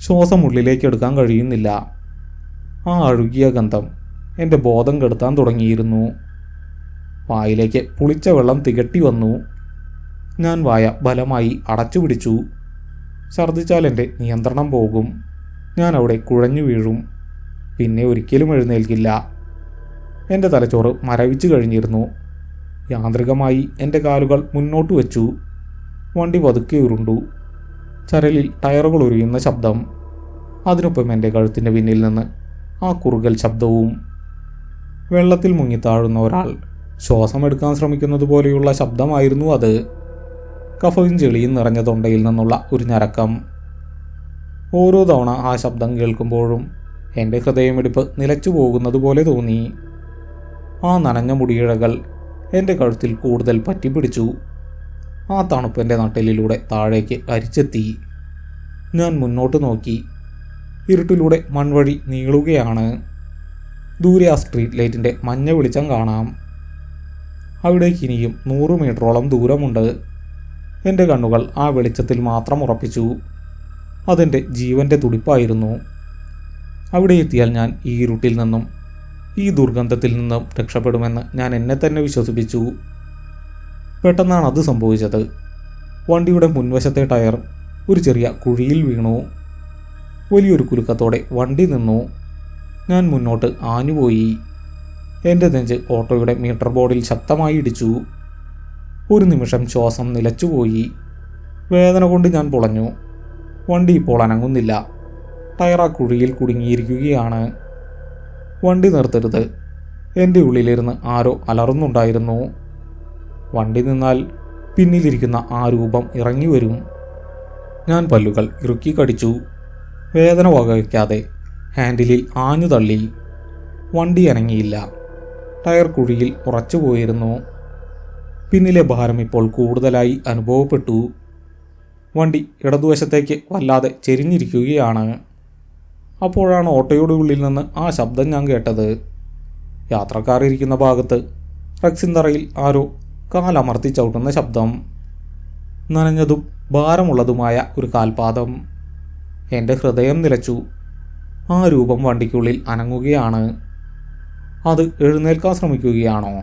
ശ്വാസം ഉള്ളിലേക്ക് എടുക്കാൻ കഴിയുന്നില്ല. ആ അഴുകിയ ഗന്ധം എൻ്റെ ബോധം കെടുത്താൻ തുടങ്ങിയിരുന്നു. വായിലേക്ക് പുളിച്ച വെള്ളം തികട്ടി വന്നു. ഞാൻ വായ ബലമായി അടച്ചു പിടിച്ചു. ഛർദ്ദിച്ചാൽ എൻ്റെ നിയന്ത്രണം പോകും. ഞാൻ അവിടെ കുഴഞ്ഞു വീഴും. പിന്നെ ഒരിക്കലും എഴുന്നേൽക്കില്ല. എൻ്റെ തലച്ചോറ് മരവിച്ചു കഴിഞ്ഞിരുന്നു. യാന്ത്രികമായി എൻ്റെ കാലുകൾ മുന്നോട്ട് വെച്ചു. വണ്ടി പതുക്കെ ഉരുണ്ടു. ചരലിൽ ടയറുകൾ ഉരിയുന്ന ശബ്ദം. അതിനൊപ്പം എൻ്റെ കഴുത്തിൻ്റെ പിന്നിൽ നിന്ന് ആ കുറുകൽ ശബ്ദവും. വെള്ളത്തിൽ മുങ്ങിത്താഴുന്ന ഒരാൾ ശ്വാസമെടുക്കാൻ ശ്രമിക്കുന്നത് പോലെയുള്ള ശബ്ദമായിരുന്നു അത്. കഫയും ചെളിയും നിറഞ്ഞ തൊണ്ടയിൽ നിന്നുള്ള ഒരു ഞരക്കം. ഓരോ തവണ ആ ശബ്ദം കേൾക്കുമ്പോഴും എൻ്റെ ഹൃദയമിടിപ്പ് നിലച്ചു പോകുന്നത് പോലെ തോന്നി. ആ നനഞ്ഞ മുടിയിഴകൾ എൻ്റെ കഴുത്തിൽ കൂടുതൽ പറ്റിപ്പിടിച്ചു. ആ തണുപ്പെൻ്റെ നട്ടെല്ലിലൂടെ താഴേക്ക് അരിച്ചെത്തി. ഞാൻ മുന്നോട്ട് നോക്കി. ഇരുട്ടിലൂടെ മൺവഴി നീളുകയാണ്. ദൂരെ ആ സ്ട്രീറ്റ് ലൈറ്റിൻ്റെ മഞ്ഞ വെളിച്ചം കാണാം. അവിടേക്ക് ഇനിയും 100 മീറ്ററോളം ദൂരമുണ്ട്. എൻ്റെ കണ്ണുകൾ ആ വെളിച്ചത്തിൽ മാത്രം ഉറപ്പിച്ചു. അതെൻ്റെ ജീവൻ്റെ തുടിപ്പായിരുന്നു. അവിടെ എത്തിയാൽ ഞാൻ ഈ ഇരുട്ടിൽ നിന്നും ഈ ദുർഗന്ധത്തിൽ നിന്നും രക്ഷപ്പെടുമെന്ന് ഞാൻ എന്നെ തന്നെ വിശ്വസിപ്പിച്ചു. പെട്ടെന്നാണ് അത് സംഭവിച്ചത്. വണ്ടിയുടെ മുൻവശത്തെ ടയർ ഒരു ചെറിയ കുഴിയിൽ വീണു. വലിയൊരു കുലുക്കത്തോടെ വണ്ടി നിന്നു. ഞാൻ മുന്നോട്ട് ആഞ്ഞുപോയി. എൻ്റെ നെഞ്ച് ഓട്ടോയുടെ മീറ്റർ ബോർഡിൽ ശക്തമായി ഇടിച്ചു. ഒരു നിമിഷം ശ്വാസം നിലച്ചുപോയി. വേദന കൊണ്ട് ഞാൻ പുളഞ്ഞു. വണ്ടി ഇപ്പോൾ അനങ്ങുന്നില്ല. ടയർ ആ കുഴിയിൽ കുടുങ്ങിയിരിക്കുകയാണ്. വണ്ടി നിർത്തരുത്. എൻ്റെ ഉള്ളിലിരുന്ന് ആരോ അലറുന്നുണ്ടായിരുന്നു. വണ്ടി നിന്നാൽ പിന്നിലിരിക്കുന്ന ആ രൂപം ഇറങ്ങി വരും. ഞാൻ പല്ലുകൾ ഇറുക്കി കടിച്ചു. വേദന വകവയ്ക്കാതെ ഹാൻഡിലിൽ ആഞ്ഞു തള്ളി. വണ്ടി അനങ്ങിയില്ല. ടയർ കുഴിയിൽ ഉറച്ചു പോയിരുന്നു. പിന്നിലെ ഭാരം ഇപ്പോൾ കൂടുതലായി അനുഭവപ്പെട്ടു. വണ്ടി ഇടതുവശത്തേക്ക് വല്ലാതെ ചെരിഞ്ഞിരിക്കുകയാണ്. അപ്പോഴാണ് ഓട്ടോയുടെ ഉള്ളിൽ നിന്ന് ആ ശബ്ദം ഞാൻ കേട്ടത്. യാത്രക്കാർ ഇരിക്കുന്ന ഭാഗത്ത് റക്സിന്തറയിൽ ആരോ കാലമർത്തി ചവിട്ടുന്ന ശബ്ദം. നനഞ്ഞതും ഭാരമുള്ളതുമായ ഒരു കാൽപാദം. എൻ്റെ ഹൃദയം നിലച്ചു. ആ രൂപം വണ്ടിക്കുള്ളിൽ അനങ്ങുകയാണ്. അത് എഴുന്നേൽക്കാൻ ശ്രമിക്കുകയാണോ?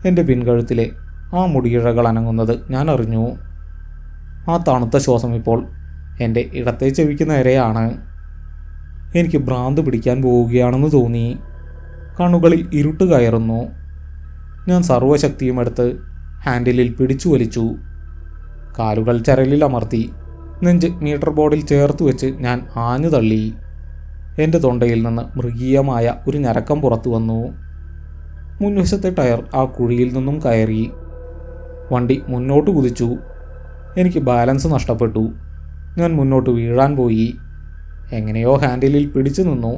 എൻ്റെ പിൻകഴുത്തിലെ ആ മുടിയിഴകൾ അനങ്ങുന്നത് ഞാൻ അറിഞ്ഞു. ആ തണുത്ത ശ്വാസം ഇപ്പോൾ എൻ്റെ ഇടത്തെ ചെവിക്ക് നേരെയാണ്. എനിക്ക് ഭ്രാന്ത് പിടിക്കാൻ പോവുകയാണെന്ന് തോന്നി. കണ്ണുകളിൽ ഇരുട്ട് കയറുന്നു. ഞാൻ സർവ്വശക്തിയും എടുത്ത് ഹാൻഡിലിൽ പിടിച്ചു വലിച്ചു. കാലുകൾ ചരലിൽ അമർത്തി നെഞ്ച് മീറ്റർ ബോർഡിൽ ചേർത്ത് വെച്ച് ഞാൻ ആഞ്ഞു തള്ളി. എൻ്റെ തൊണ്ടയിൽ നിന്ന് മൃഗീയമായ ഒരു ഞരക്കം പുറത്തു വന്നു. മുൻവശത്തെ ടയർ ആ കുഴിയിൽ നിന്നും കയറി. വണ്ടി മുന്നോട്ട് കുതിച്ചു. എനിക്ക് ബാലൻസ് നഷ്ടപ്പെട്ടു. ഞാൻ മുന്നോട്ട് വീഴാൻ പോയി. എങ്ങനെയോ ഹാൻഡിലിൽ പിടിച്ചു നിന്നു.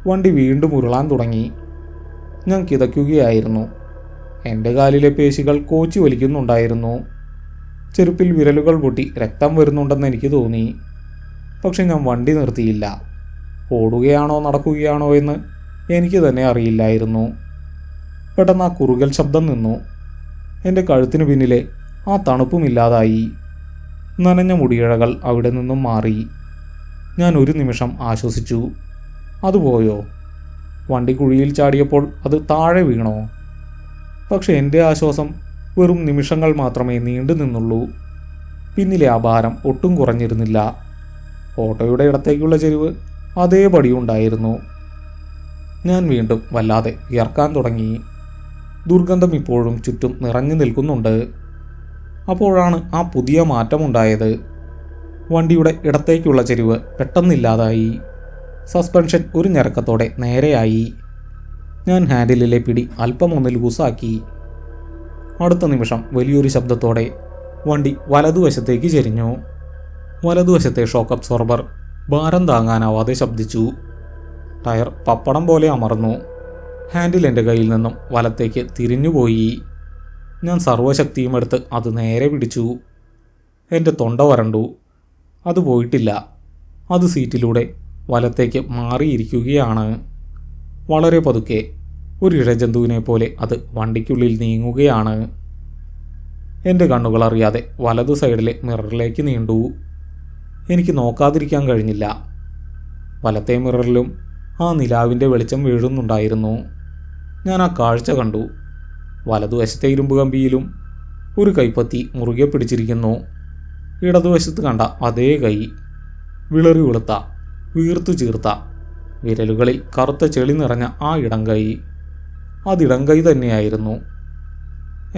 വണ്ടി വീണ്ടും ഉരുളാൻ തുടങ്ങി. ഞാൻ കിതയ്ക്കുകയായിരുന്നു. എൻ്റെ കാലിലെ പേശികൾ കോച്ചി വലിക്കുന്നുണ്ടായിരുന്നു. ചെരുപ്പിൽ വിരലുകൾ പൊട്ടി രക്തം വരുന്നുണ്ടെന്ന് എനിക്ക് തോന്നി. പക്ഷെ ഞാൻ വണ്ടി നിർത്തിയില്ല. ഓടുകയാണോ നടക്കുകയാണോ എന്ന് എനിക്ക് തന്നെ അറിയില്ലായിരുന്നു. പെട്ടെന്ന് ആ കുറുകൽ ശബ്ദം നിന്നു. എൻ്റെ കഴുത്തിന് പിന്നിലെ ആ തണുപ്പുമില്ലാതായി. നനഞ്ഞ മുടിയിഴകൾ അവിടെ നിന്നും മാറി. ഞാൻ ഒരു നിമിഷം ആശ്വസിച്ചു. അതുപോയോ? വണ്ടി കുഴിയിൽ ചാടിയപ്പോൾ അത് താഴെ വീണോ? പക്ഷെ എൻ്റെ ആശ്വാസം വെറും നിമിഷങ്ങൾ മാത്രമേ നീണ്ടു നിന്നുള്ളൂ. പിന്നിലെ ആ ഭാരം ഒട്ടും കുറഞ്ഞിരുന്നില്ല. ഓട്ടോയുടെ ഇടത്തേക്കുള്ള ചെരിവ് അതേപടി ഉണ്ടായിരുന്നു. ഞാൻ വീണ്ടും വല്ലാതെ വിയർക്കാൻ തുടങ്ങി. ദുർഗന്ധം ഇപ്പോഴും ചുറ്റും നിറഞ്ഞു നിൽക്കുന്നുണ്ട്. അപ്പോഴാണ് ആ പുതിയ മാറ്റമുണ്ടായത്. വണ്ടിയുടെ ഇടത്തേക്കുള്ള ചെരിവ് പെട്ടെന്നില്ലാതായി. സസ്പെൻഷൻ ഒരു ഞരക്കത്തോടെ നേരെയായി. ഞാൻ ഹാൻഡിലിലെ പിടി അല്പമൊന്ന് ലൂസാക്കി. അടുത്ത നിമിഷം വലിയൊരു ശബ്ദത്തോടെ വണ്ടി വലതുവശത്തേക്ക് ചെരിഞ്ഞു. വലതുവശത്തെ ഷോക്ക് അബ്സോർബർ ഭാരം താങ്ങാനാവാതെ ശബ്ദിച്ചു. ടയർ പപ്പടം പോലെ അമർന്നു. ഹാൻഡിൽ എൻ്റെ കയ്യിൽ നിന്നും വലത്തേക്ക് തിരിഞ്ഞുപോയി. ഞാൻ സർവ്വശക്തിയും എടുത്ത് അത് നേരെ പിടിച്ചു. എൻ്റെ തൊണ്ട വരണ്ടു. അത് പോയിട്ടില്ല. അത് സീറ്റിലൂടെ വലത്തേക്ക് മാറിയിരിക്കുകയാണ്. വളരെ പതുക്കെ ഒരു ഇഴജന്തുവിനെ പോലെ അത് വണ്ടിക്കുള്ളിൽ നീങ്ങുകയാണ്. എൻ്റെ കണ്ണുകൾ അറിയാതെ വലതു സൈഡിലെ മിററിലേക്ക് നീണ്ടു. എനിക്ക് നോക്കാതിരിക്കാൻ കഴിഞ്ഞില്ല. വലത്തെ മിററിലും ആ നിലാവിൻ്റെ വെളിച്ചം വീഴുന്നുണ്ടായിരുന്നു. ഞാൻ ആ കാഴ്ച കണ്ടു. വലതുവശത്തെ ഇരുമ്പ് കമ്പിയിലും ഒരു കൈപ്പത്തി മുറുകെ പിടിച്ചിരിക്കുന്നു. ഇടതുവശത്ത് കണ്ട അതേ കൈ, വിളറി വെളുത്ത, വീർത്തു ചീർത്ത, വിരലുകളിൽ കറുത്ത ചെളി നിറഞ്ഞ ആ ഇടം കൈ, അതിടം കൈ തന്നെയായിരുന്നു.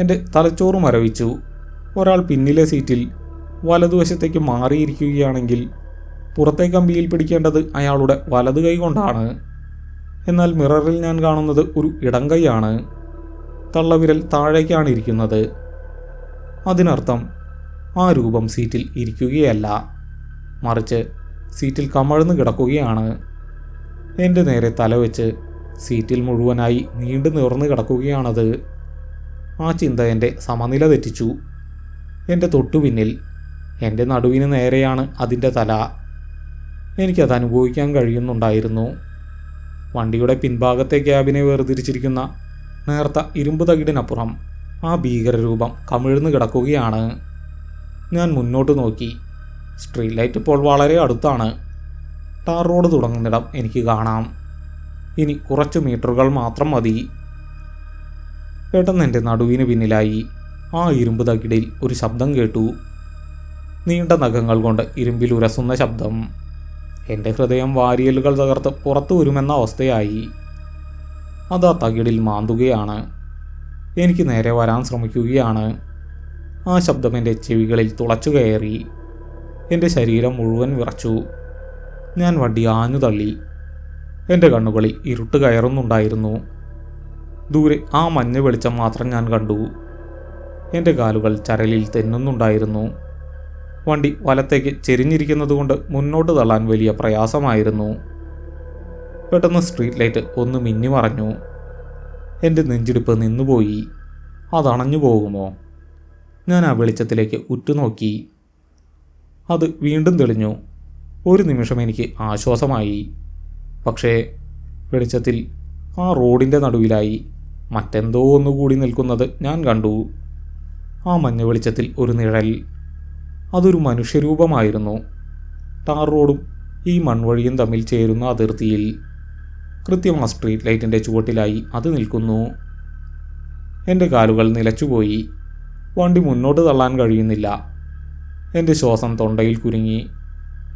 എൻ്റെ തലച്ചോറ് മരവിച്ചു. ഒരാൾ പിന്നിലെ സീറ്റിൽ വലതുവശത്തേക്ക് മാറിയിരിക്കുകയാണെങ്കിൽ പുറത്തെ കമ്പിയിൽ പിടിക്കേണ്ടത് അയാളുടെ വലതു കൈ കൊണ്ടാണ്. എന്നാൽ മിററിൽ ഞാൻ കാണുന്നത് ഒരു ഇടം കൈയാണ്. തള്ളവിരൽ താഴേക്കാണ് ഇരിക്കുന്നത്. അതിനർത്ഥം ആ രൂപം സീറ്റിൽ ഇരിക്കുകയല്ല, മറിച്ച് സീറ്റിൽ കമഴ്ന്നു കിടക്കുകയാണ്. എൻ്റെ നേരെ തലവെച്ച് സീറ്റിൽ മുഴുവനായി നീണ്ടു നിവർന്ന് കിടക്കുകയാണത്. ആ ചിന്ത എൻ്റെ സമനില തെറ്റിച്ചു. എൻ്റെ തൊട്ടുപിന്നിൽ, എൻ്റെ നടുവിന് നേരെയാണ് അതിൻ്റെ തല. എനിക്കത് അനുഭവിക്കാൻ കഴിയുന്നുണ്ടായിരുന്നു. വണ്ടിയുടെ പിൻഭാഗത്തെ ക്യാബിനെ വേർതിരിച്ചിരിക്കുന്ന നേർത്ത ഇരുമ്പ് തകിടിനപ്പുറം ആ ഭീകരരൂപം കമിഴ്ന്നു കിടക്കുകയാണ്. ഞാൻ മുന്നോട്ട് നോക്കി. സ്ട്രീറ്റ് ലൈറ്റ് ഇപ്പോൾ വളരെ അടുത്താണ്. ടാർ റോഡ് തുടങ്ങുന്നിടം എനിക്ക് കാണാം. ഇനി കുറച്ച് മീറ്ററുകൾ മാത്രം മതി. പെട്ടെന്ന് എൻ്റെ നടുവിന് പിന്നിലായി ആ ഇരുമ്പ് തകിടിൽ ഒരു ശബ്ദം കേട്ടു. നീണ്ട നഖങ്ങൾ കൊണ്ട് ഇരുമ്പിൽ ഉരസുന്ന ശബ്ദം. എൻ്റെ ഹൃദയം വാരിയലുകൾ തകർത്ത് പുറത്തു വരുമെന്ന അവസ്ഥയായി. അത് ആ തകിടിൽ മാന്തുകയാണ്. എനിക്ക് നേരെ വരാൻ ശ്രമിക്കുകയാണ്. ആ ശബ്ദം എൻ്റെ ചെവികളിൽ തുളച്ചു കയറി. എൻ്റെ ശരീരം മുഴുവൻ വിറച്ചു. ഞാൻ വണ്ടി ആഞ്ഞു തള്ളി. എൻ്റെ കണ്ണുകളിൽ ഇരുട്ട് കയറുന്നുണ്ടായിരുന്നു. ദൂരെ ആ മഞ്ഞ വെളിച്ചം മാത്രം ഞാൻ കണ്ടു. എൻ്റെ കാലുകൾ ചരലിൽ തെന്നുന്നുണ്ടായിരുന്നു. വണ്ടി വലത്തേക്ക് ചെരിഞ്ഞിരിക്കുന്നതുകൊണ്ട് മുന്നോട്ട് തള്ളാൻ വലിയ പ്രയാസമായിരുന്നു. പെട്ടെന്ന് സ്ട്രീറ്റ് ലൈറ്റ് ഒന്ന് മിന്നി മറഞ്ഞു. എൻ്റെ നെഞ്ചിടിപ്പ് നിന്നുപോയി. അതണഞ്ഞു പോകുമോ? ഞാൻ ആ വെളിച്ചത്തിലേക്ക് ഉറ്റുനോക്കി. അത് വീണ്ടും തെളിഞ്ഞു. ഒരു നിമിഷം എനിക്ക് ആശ്വാസമായി. പക്ഷേ വെളിച്ചത്തിൽ ആ റോഡിൻ്റെ നടുവിലായി മറ്റെന്തോ ഒന്നുകൂടി നിൽക്കുന്നത് ഞാൻ കണ്ടു. ആ മഞ്ഞ വെളിച്ചത്തിൽ ഒരു നിഴൽ. അതൊരു മനുഷ്യരൂപമായിരുന്നു. ടാർ റോഡും ഈ മൺവഴിയും തമ്മിൽ ചേരുന്ന അതിർത്തിയിൽ കൃത്യം ആ സ്ട്രീറ്റ് ലൈറ്റിൻ്റെ ചുവട്ടിലായി അത് നിൽക്കുന്നു. എൻ്റെ കാലുകൾ നിലച്ചുപോയി. വണ്ടി മുന്നോട്ട് തള്ളാൻ കഴിയുന്നില്ല. എൻ്റെ ശ്വാസം തൊണ്ടയിൽ കുരുങ്ങി.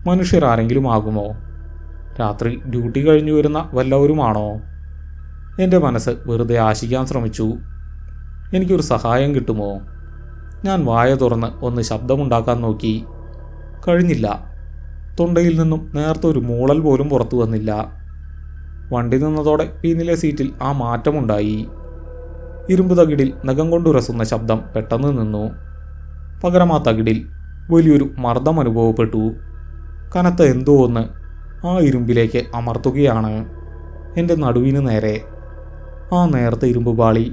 മനുഷ്യർ ആരെങ്കിലും ആകുമോ? രാത്രി ഡ്യൂട്ടി കഴിഞ്ഞു വരുന്ന വല്ലവരുമാണോ? എൻ്റെ മനസ്സ് വെറുതെ ആശിക്കാൻ ശ്രമിച്ചു. എനിക്കൊരു സഹായം കിട്ടുമോ? ഞാൻ വായ തുറന്ന് ഒന്ന് ശബ്ദമുണ്ടാക്കാൻ നോക്കി. കഴിഞ്ഞില്ല. തൊണ്ടയിൽ നിന്നും നേർത്തൊരു മൂളൽ പോലും പുറത്തു വന്നില്ല. വണ്ടി നിന്നതോടെ പിന്നിലെ സീറ്റിൽ ആ മാറ്റമുണ്ടായി. ഇരുമ്പ് തകിടിൽ നഖം കൊണ്ടുരസുന്ന ശബ്ദം പെട്ടെന്ന് നിന്നു. പകരം ആ തകിടിൽ വലിയൊരു മർദ്ദം അനുഭവപ്പെട്ടു. കനത്ത എന്തോ ഒന്ന് ആ ഇരുമ്പിലേക്ക് അമർത്തുകയാണ്. എൻ്റെ നടുവിന് നേരെ. ആ നേർത്ത ഇരുമ്പ് പാളി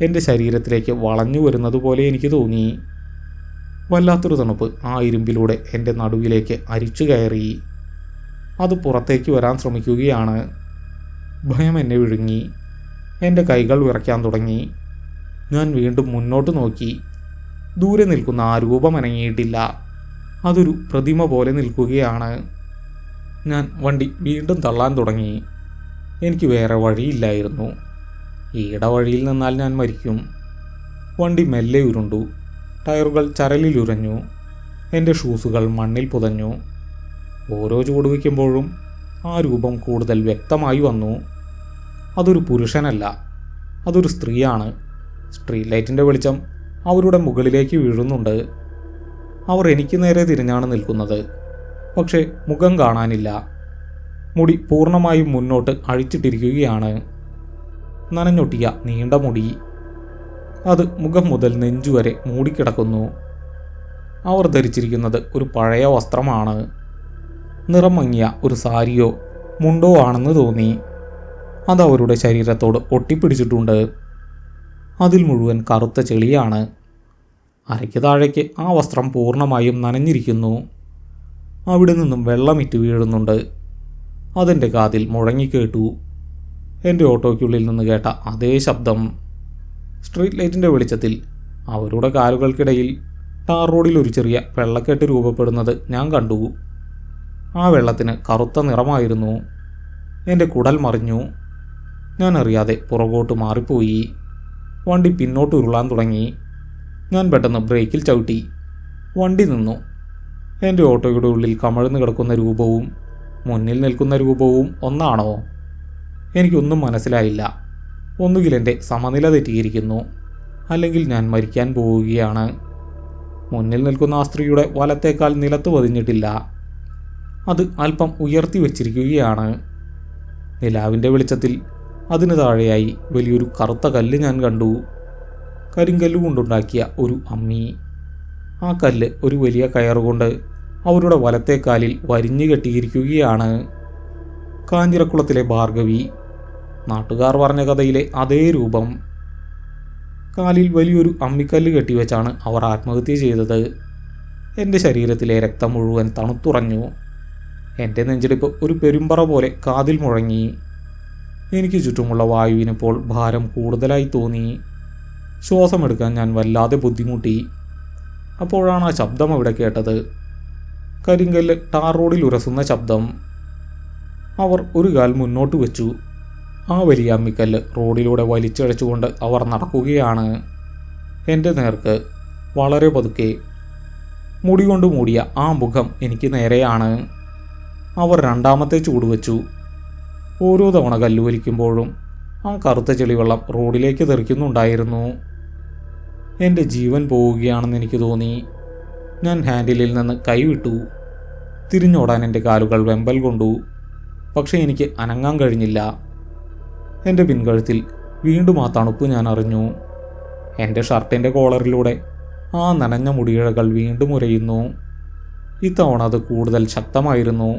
എൻ്റെ ശരീരത്തിലേക്ക് വളഞ്ഞു വരുന്നതുപോലെ എനിക്ക് തോന്നി. വല്ലാത്തൊരു തണുപ്പ് ആ ഇരുമ്പിലൂടെ എൻ്റെ നടുവിലേക്ക് അരിച്ചു കയറി. അത് പുറത്തേക്ക് വരാൻ ശ്രമിക്കുകയാണ്. ഭയം എന്നെ വിഴുങ്ങി. എൻ്റെ കൈകൾ വിറയ്ക്കാൻ തുടങ്ങി. ഞാൻ വീണ്ടും മുന്നോട്ട് നോക്കി. ദൂരെ നിൽക്കുന്ന ആ രൂപം അനങ്ങിയിട്ടില്ല. അതൊരു പ്രതിമ പോലെ നിൽക്കുകയാണ്. ഞാൻ വണ്ടി വീണ്ടും തള്ളാൻ തുടങ്ങി. എനിക്ക് വേറെ വഴിയില്ലായിരുന്നു. ഈ ഇടവഴിയിൽ നിന്നാൽ ഞാൻ മരിക്കും. വണ്ടി മെല്ലെ ഉരുണ്ടു. ടയറുകൾ ചരലിലുരഞ്ഞു. എൻ്റെ ഷൂസുകൾ മണ്ണിൽ പുതഞ്ഞു. ഓരോ ചുവട് വയ്ക്കുമ്പോഴും ആ രൂപം കൂടുതൽ വ്യക്തമായി വന്നു. അതൊരു പുരുഷനല്ല, അതൊരു സ്ത്രീയാണ്. സ്ട്രീറ്റ് ലൈറ്റിൻ്റെ വെളിച്ചം അവരുടെ മുകളിലേക്ക് വീഴുന്നുണ്ട്. അവർ എനിക്ക് നേരെ തിരിഞ്ഞാണ് നിൽക്കുന്നത്. പക്ഷേ മുഖം കാണാനില്ല. മുടി പൂർണ്ണമായും മുന്നോട്ട് അഴിച്ചിട്ടിരിക്കുകയാണ്. നനഞ്ഞൊട്ടിയ നീണ്ട മുടി. അത് മുഖം മുതൽ നെഞ്ചുവരെ മൂടിക്കിടക്കുന്നു. അവർ ധരിച്ചിരിക്കുന്നത് ഒരു പഴയ വസ്ത്രമാണ്. നിറം മങ്ങിയ ഒരു സാരിയോ മുണ്ടോ ആണെന്ന് തോന്നി. അതവരുടെ ശരീരത്തോട് ഒട്ടിപ്പിടിച്ചിട്ടുണ്ട്. അതിൽ മുഴുവൻ കറുത്ത ചെളിയാണ്. അരയ്ക്ക് താഴേക്ക് ആ വസ്ത്രം പൂർണ്ണമായും നനഞ്ഞിരിക്കുന്നു. അവിടെ നിന്നും വെള്ളമിറ്റ് വീഴുന്നുണ്ട്. അതെൻ്റെ കാതിൽ മുഴങ്ങിക്കേട്ടു. എൻ്റെ ഓട്ടോയ്ക്കുള്ളിൽ നിന്ന് കേട്ട അതേ ശബ്ദം. സ്ട്രീറ്റ് ലൈറ്റിൻ്റെ വെളിച്ചത്തിൽ അവരുടെ കാലുകൾക്കിടയിൽ ടാർ റോഡിൽ ഒരു ചെറിയ വെള്ളക്കെട്ട് രൂപപ്പെടുന്നത് ഞാൻ കണ്ടു. ആ വെള്ളത്തിന് കറുത്ത നിറമായിരുന്നു. എൻ്റെ കുടൽ മറിഞ്ഞു. ഞാൻ അറിയാതെ പുറകോട്ട് മാറിപ്പോയി. വണ്ടി പിന്നോട്ട് ഉരുളാൻ തുടങ്ങി. ഞാൻ പെട്ടെന്ന് ബ്രേക്കിൽ ചവിട്ടി. വണ്ടി നിന്നു. എൻ്റെ ഓട്ടോയുടെ ഉള്ളിൽ കമഴ്ന്നു കിടക്കുന്ന രൂപവും മുന്നിൽ നിൽക്കുന്ന രൂപവും ഒന്നാണോ? എനിക്കൊന്നും മനസ്സിലായില്ല. ഒന്നുകിൽ എൻ്റെ സമനില തെറ്റിയിരിക്കുന്നു, അല്ലെങ്കിൽ ഞാൻ മരിക്കാൻ പോവുകയാണ്. മുന്നിൽ നിൽക്കുന്ന ആ സ്ത്രീയുടെ വലത്തേക്കാൽ നിലത്ത് പതിഞ്ഞിട്ടില്ല. അത് അല്പം ഉയർത്തി വച്ചിരിക്കുകയാണ്. നിലാവിൻ്റെ വെളിച്ചത്തിൽ അതിന് താഴെയായി വലിയൊരു കറുത്ത കല്ല് ഞാൻ കണ്ടു. കരിങ്കല്ല് കൊണ്ടുണ്ടാക്കിയ ഒരു അമ്മി. ആ കല്ല് ഒരു വലിയ കയറുകൊണ്ട് അവരുടെ വലത്തേക്കാലിൽ വരിഞ്ഞു കെട്ടിയിരിക്കുകയാണ്. കാഞ്ഞിരക്കുളത്തിലെ ഭാർഗവി, നാട്ടുകാർ പറഞ്ഞ കഥയിലെ അതേ രൂപം. കാലിൽ വലിയൊരു അമ്മിക്കല്ല് കെട്ടിവെച്ചാണ് അവർ ആത്മഹത്യ ചെയ്തത്. എൻ്റെ ശരീരത്തിലെ രക്തം മുഴുവൻ തണുത്തുറഞ്ഞു. എൻ്റെ നെഞ്ചിടിപ്പ് ഒരു പെരുമ്പറ പോലെ കാതിൽ മുഴങ്ങി. എനിക്ക് ചുറ്റുമുള്ള വായുവിനിപ്പോൾ ഭാരം കൂടുതലായി തോന്നി. ശ്വാസമെടുക്കാൻ ഞാൻ വല്ലാതെ ബുദ്ധിമുട്ടി. അപ്പോഴാണ് ആ ശബ്ദം അവിടെ കേട്ടത്. കരിങ്കല്ല് ടാർ റോഡിൽ ഉരസുന്ന ശബ്ദം. അവർ ഒരു കാൽ മുന്നോട്ട് വെച്ചു. ആ വലിയ അമ്മിക്കല്ല് റോഡിലൂടെ വലിച്ചഴച്ചുകൊണ്ട് അവർ നടക്കുകയാണ്. എൻ്റെ നേർക്ക്, വളരെ പതുക്കെ. മുടി കൊണ്ട് മൂടിയ ആ മുഖം എനിക്ക് നേരെയാണ്. അവർ രണ്ടാമത്തെ ചൂട് വെച്ചു. ഓരോ തവണ കല്ല് വലിക്കുമ്പോഴും ആ കറുത്ത ചെളിവെള്ളം റോഡിലേക്ക് തെറിക്കുന്നുണ്ടായിരുന്നു. എൻ്റെ ജീവൻ പോവുകയാണെന്ന് എനിക്ക് തോന്നി. ഞാൻ ഹാൻഡിലിൽ നിന്ന് കൈവിട്ടു. തിരിഞ്ഞോടാൻ എൻ്റെ കാലുകൾ വെമ്പൽ കൊണ്ടു. പക്ഷേ എനിക്ക് അനങ്ങാൻ കഴിഞ്ഞില്ല. എൻ്റെ പിൻകഴുത്തിൽ വീണ്ടും ആ തണുപ്പ് ഞാൻ അറിഞ്ഞു. എൻ്റെ ഷർട്ടിൻ്റെ കോളറിലൂടെ ആ നനഞ്ഞ മുടിയിഴകൾ വീണ്ടും ഉരയുന്നു. ഇത്തവണ അത് കൂടുതൽ ശക്തമായിരുന്നു.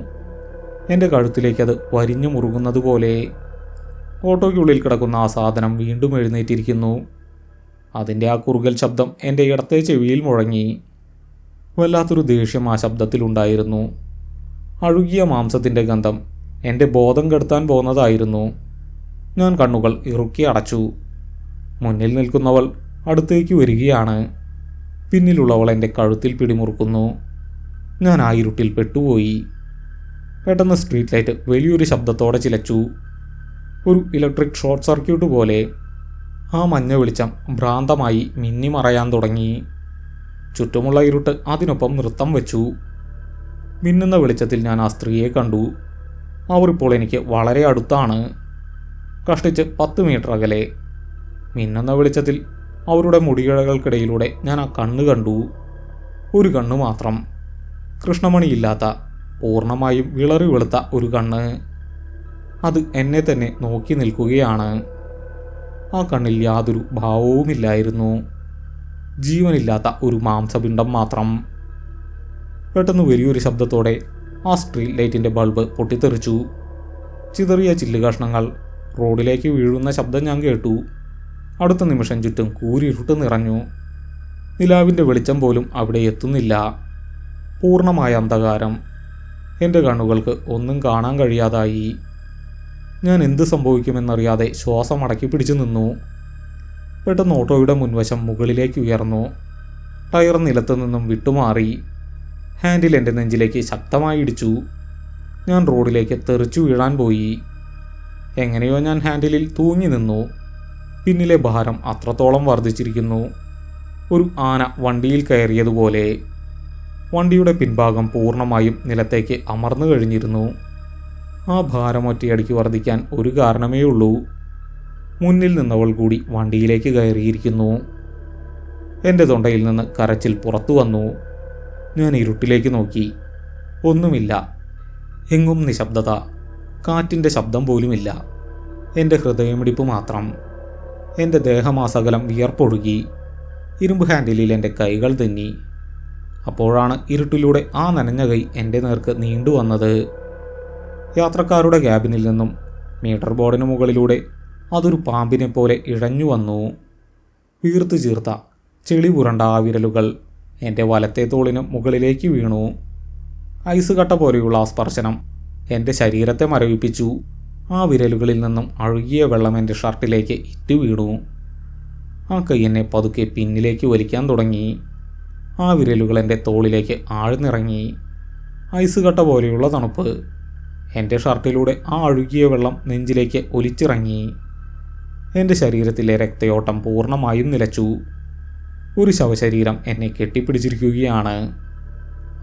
എൻ്റെ കഴുത്തിലേക്കത് വരിഞ്ഞു മുറുകുന്നത് പോലെ. ഓട്ടോയ്ക്കുള്ളിൽ കിടക്കുന്ന ആ സാധനം വീണ്ടും എഴുന്നേറ്റിരിക്കുന്നു. അതിൻ്റെ ആ കുറുകൽ ശബ്ദം എൻ്റെ ഇടത്തെ ചെവിയിൽ മുഴങ്ങി. വല്ലാത്തൊരു ദേഷ്യം ആ ശബ്ദത്തിലുണ്ടായിരുന്നു. അഴുകിയ മാംസത്തിൻ്റെ ഗന്ധം എൻ്റെ ബോധം കെടുത്താൻ പോന്നതായിരുന്നു. ഞാൻ കണ്ണുകൾ ഇറുക്കി അടച്ചു. മുന്നിൽ നിൽക്കുന്നവൾ അടുത്തേക്ക് വരികയാണ്. പിന്നിലുള്ളവൾ എൻ്റെ കഴുത്തിൽ പിടിമുറുക്കുന്നു. ഞാൻ ആ ഇരുട്ടിൽ പെട്ടുപോയി. പെട്ടെന്ന് സ്ട്രീറ്റ് ലൈറ്റ് വലിയൊരു ശബ്ദത്തോടെ ചിലച്ചു. ഒരു ഇലക്ട്രിക് ഷോർട്ട് സർക്യൂട്ട് പോലെ. ആ മഞ്ഞ വെളിച്ചം ഭ്രാന്തമായി മിന്നിമറയാൻ തുടങ്ങി. ചുറ്റുമുള്ള ഇരുട്ട് അതിനൊപ്പം നൃത്തം വെച്ചു. മിന്നുന്ന വെളിച്ചത്തിൽ ഞാൻ ആ സ്ത്രീയെ കണ്ടു. അവർ ഇപ്പോൾ എനിക്ക് വളരെ അടുത്താണ്. കഷ്ടിച്ച് 10 മീറ്റർ അകലെ. മിന്നുന്ന വെളിച്ചത്തിൽ അവരുടെ മുടിയിഴകൾക്കിടയിലൂടെ ഞാൻ ആ കണ്ണ് കണ്ടു. ഒരു കണ്ണ് മാത്രം. കൃഷ്ണമണിയില്ലാത്ത, പൂർണ്ണമായും വിളറി വെളുത്ത ഒരു കണ്ണ്. അത് എന്നെ തന്നെ നോക്കി നിൽക്കുകയാണ്. ആ കണ്ണിൽ യാതൊരു ഭാവവുമില്ലായിരുന്നു. ജീവനില്ലാത്ത ഒരു മാംസപിണ്ഡം മാത്രം. പെട്ടെന്ന് വലിയൊരു ശബ്ദത്തോടെ ആ സ്ട്രീറ്റ് ലൈറ്റിൻ്റെ ബൾബ് പൊട്ടിത്തെറിച്ചു. ചിതറിയ ചില്ല് കഷ്ണങ്ങൾ റോഡിലേക്ക് വീഴുന്ന ശബ്ദം ഞാൻ കേട്ടു. അടുത്ത നിമിഷം ചുറ്റും കൂരിരുട്ട് നിറഞ്ഞു. നിലാവിൻ്റെ വെളിച്ചം പോലും അവിടെ എത്തുന്നില്ല. പൂർണ്ണമായ അന്ധകാരം. എൻ്റെ കണ്ണുകൾക്ക് ഒന്നും കാണാൻ കഴിയാതായി. ഞാൻ എന്ത് സംഭവിക്കുമെന്നറിയാതെ ശ്വാസം അടക്കി പിടിച്ചു നിന്നു. പെട്ടെന്ന് ഓട്ടോയുടെ മുൻവശം മുകളിലേക്ക് ഉയർന്നു. ടയർ നിലത്തു നിന്നും വിട്ടുമാറി. ഹാൻഡിൽ എൻ്റെ നെഞ്ചിലേക്ക് ശക്തമായി ഇടിച്ചു. ഞാൻ റോഡിലേക്ക് തെറിച്ചു വീഴാൻ പോയി. എങ്ങനെയോ ഞാൻ ഹാൻഡിലിൽ തൂങ്ങി നിന്നു. പിന്നിലെ ഭാരം അത്രത്തോളം വർദ്ധിച്ചിരിക്കുന്നു. ഒരു ആന വണ്ടിയിൽ കയറിയതുപോലെ. വണ്ടിയുടെ പിൻഭാഗം പൂർണ്ണമായും നിലത്തേക്ക് അമർന്നു കഴിഞ്ഞിരുന്നു. ആ ഭാരം ഒറ്റയടിക്ക് വർദ്ധിക്കാൻ ഒരു കാരണമേ ഉള്ളൂ. മുന്നിൽ നിന്നവൾ കൂടി വണ്ടിയിലേക്ക് കയറിയിരിക്കുന്നു. എൻ്റെ തൊണ്ടയിൽ നിന്ന് കരച്ചിൽ പുറത്തു വന്നു. ഞാൻ ഇരുട്ടിലേക്ക് നോക്കി. ഒന്നുമില്ല. എങ്ങും നിശബ്ദത. കാറ്റിൻ്റെ ശബ്ദം പോലുമില്ല. എൻ്റെ ഹൃദയമിടിപ്പ് മാത്രം. എൻ്റെ ദേഹമാസകലം വിയർപ്പൊഴുകി. ഇരുമ്പ് ഹാൻഡിലിൽ എൻ്റെ കൈകൾ തെന്നി. അപ്പോഴാണ് ഇരുട്ടിലൂടെ ആ നനഞ്ഞ കൈ എൻ്റെ നേർക്ക് നീണ്ടുവന്നത്. യാത്രക്കാരുടെ ക്യാബിനിൽ നിന്നും മീറ്റർ ബോർഡിന് മുകളിലൂടെ അതൊരു പാമ്പിനെ പോലെ ഇഴഞ്ഞു വന്നു. വീർത്ത് ചീർത്ത ചെളി പുരണ്ട ആ വിരലുകൾ എൻ്റെ വലത്തെ തോളിന് മുകളിലേക്ക് വീണു. ഐസ് കട്ട പോലെയുള്ള ആ സ്പർശനം എൻ്റെ ശരീരത്തെ മരവിപ്പിച്ചു. ആ വിരലുകളിൽ നിന്നും അഴുകിയ വെള്ളം എൻ്റെ ഷർട്ടിലേക്ക് ഇറ്റു വീണു. ആ കൈ എന്നെ പതുക്കെ പിന്നിലേക്ക് വലിക്കാൻ തുടങ്ങി. ആ വിരലുകൾ എൻ്റെ തോളിലേക്ക് ആഴ്ന്നിറങ്ങി. ഐസ് കട്ട പോലെയുള്ള തണുപ്പ്. എൻ്റെ ഷർട്ടിലൂടെ ആ അഴുകിയ വെള്ളം നെഞ്ചിലേക്ക് ഒലിച്ചിറങ്ങി. എൻ്റെ ശരീരത്തിലെ രക്തയോട്ടം പൂർണ്ണമായും നിലച്ചു. ഒരു ശവശരീരം എന്നെ കെട്ടിപ്പിടിച്ചിരിക്കുകയാണ്.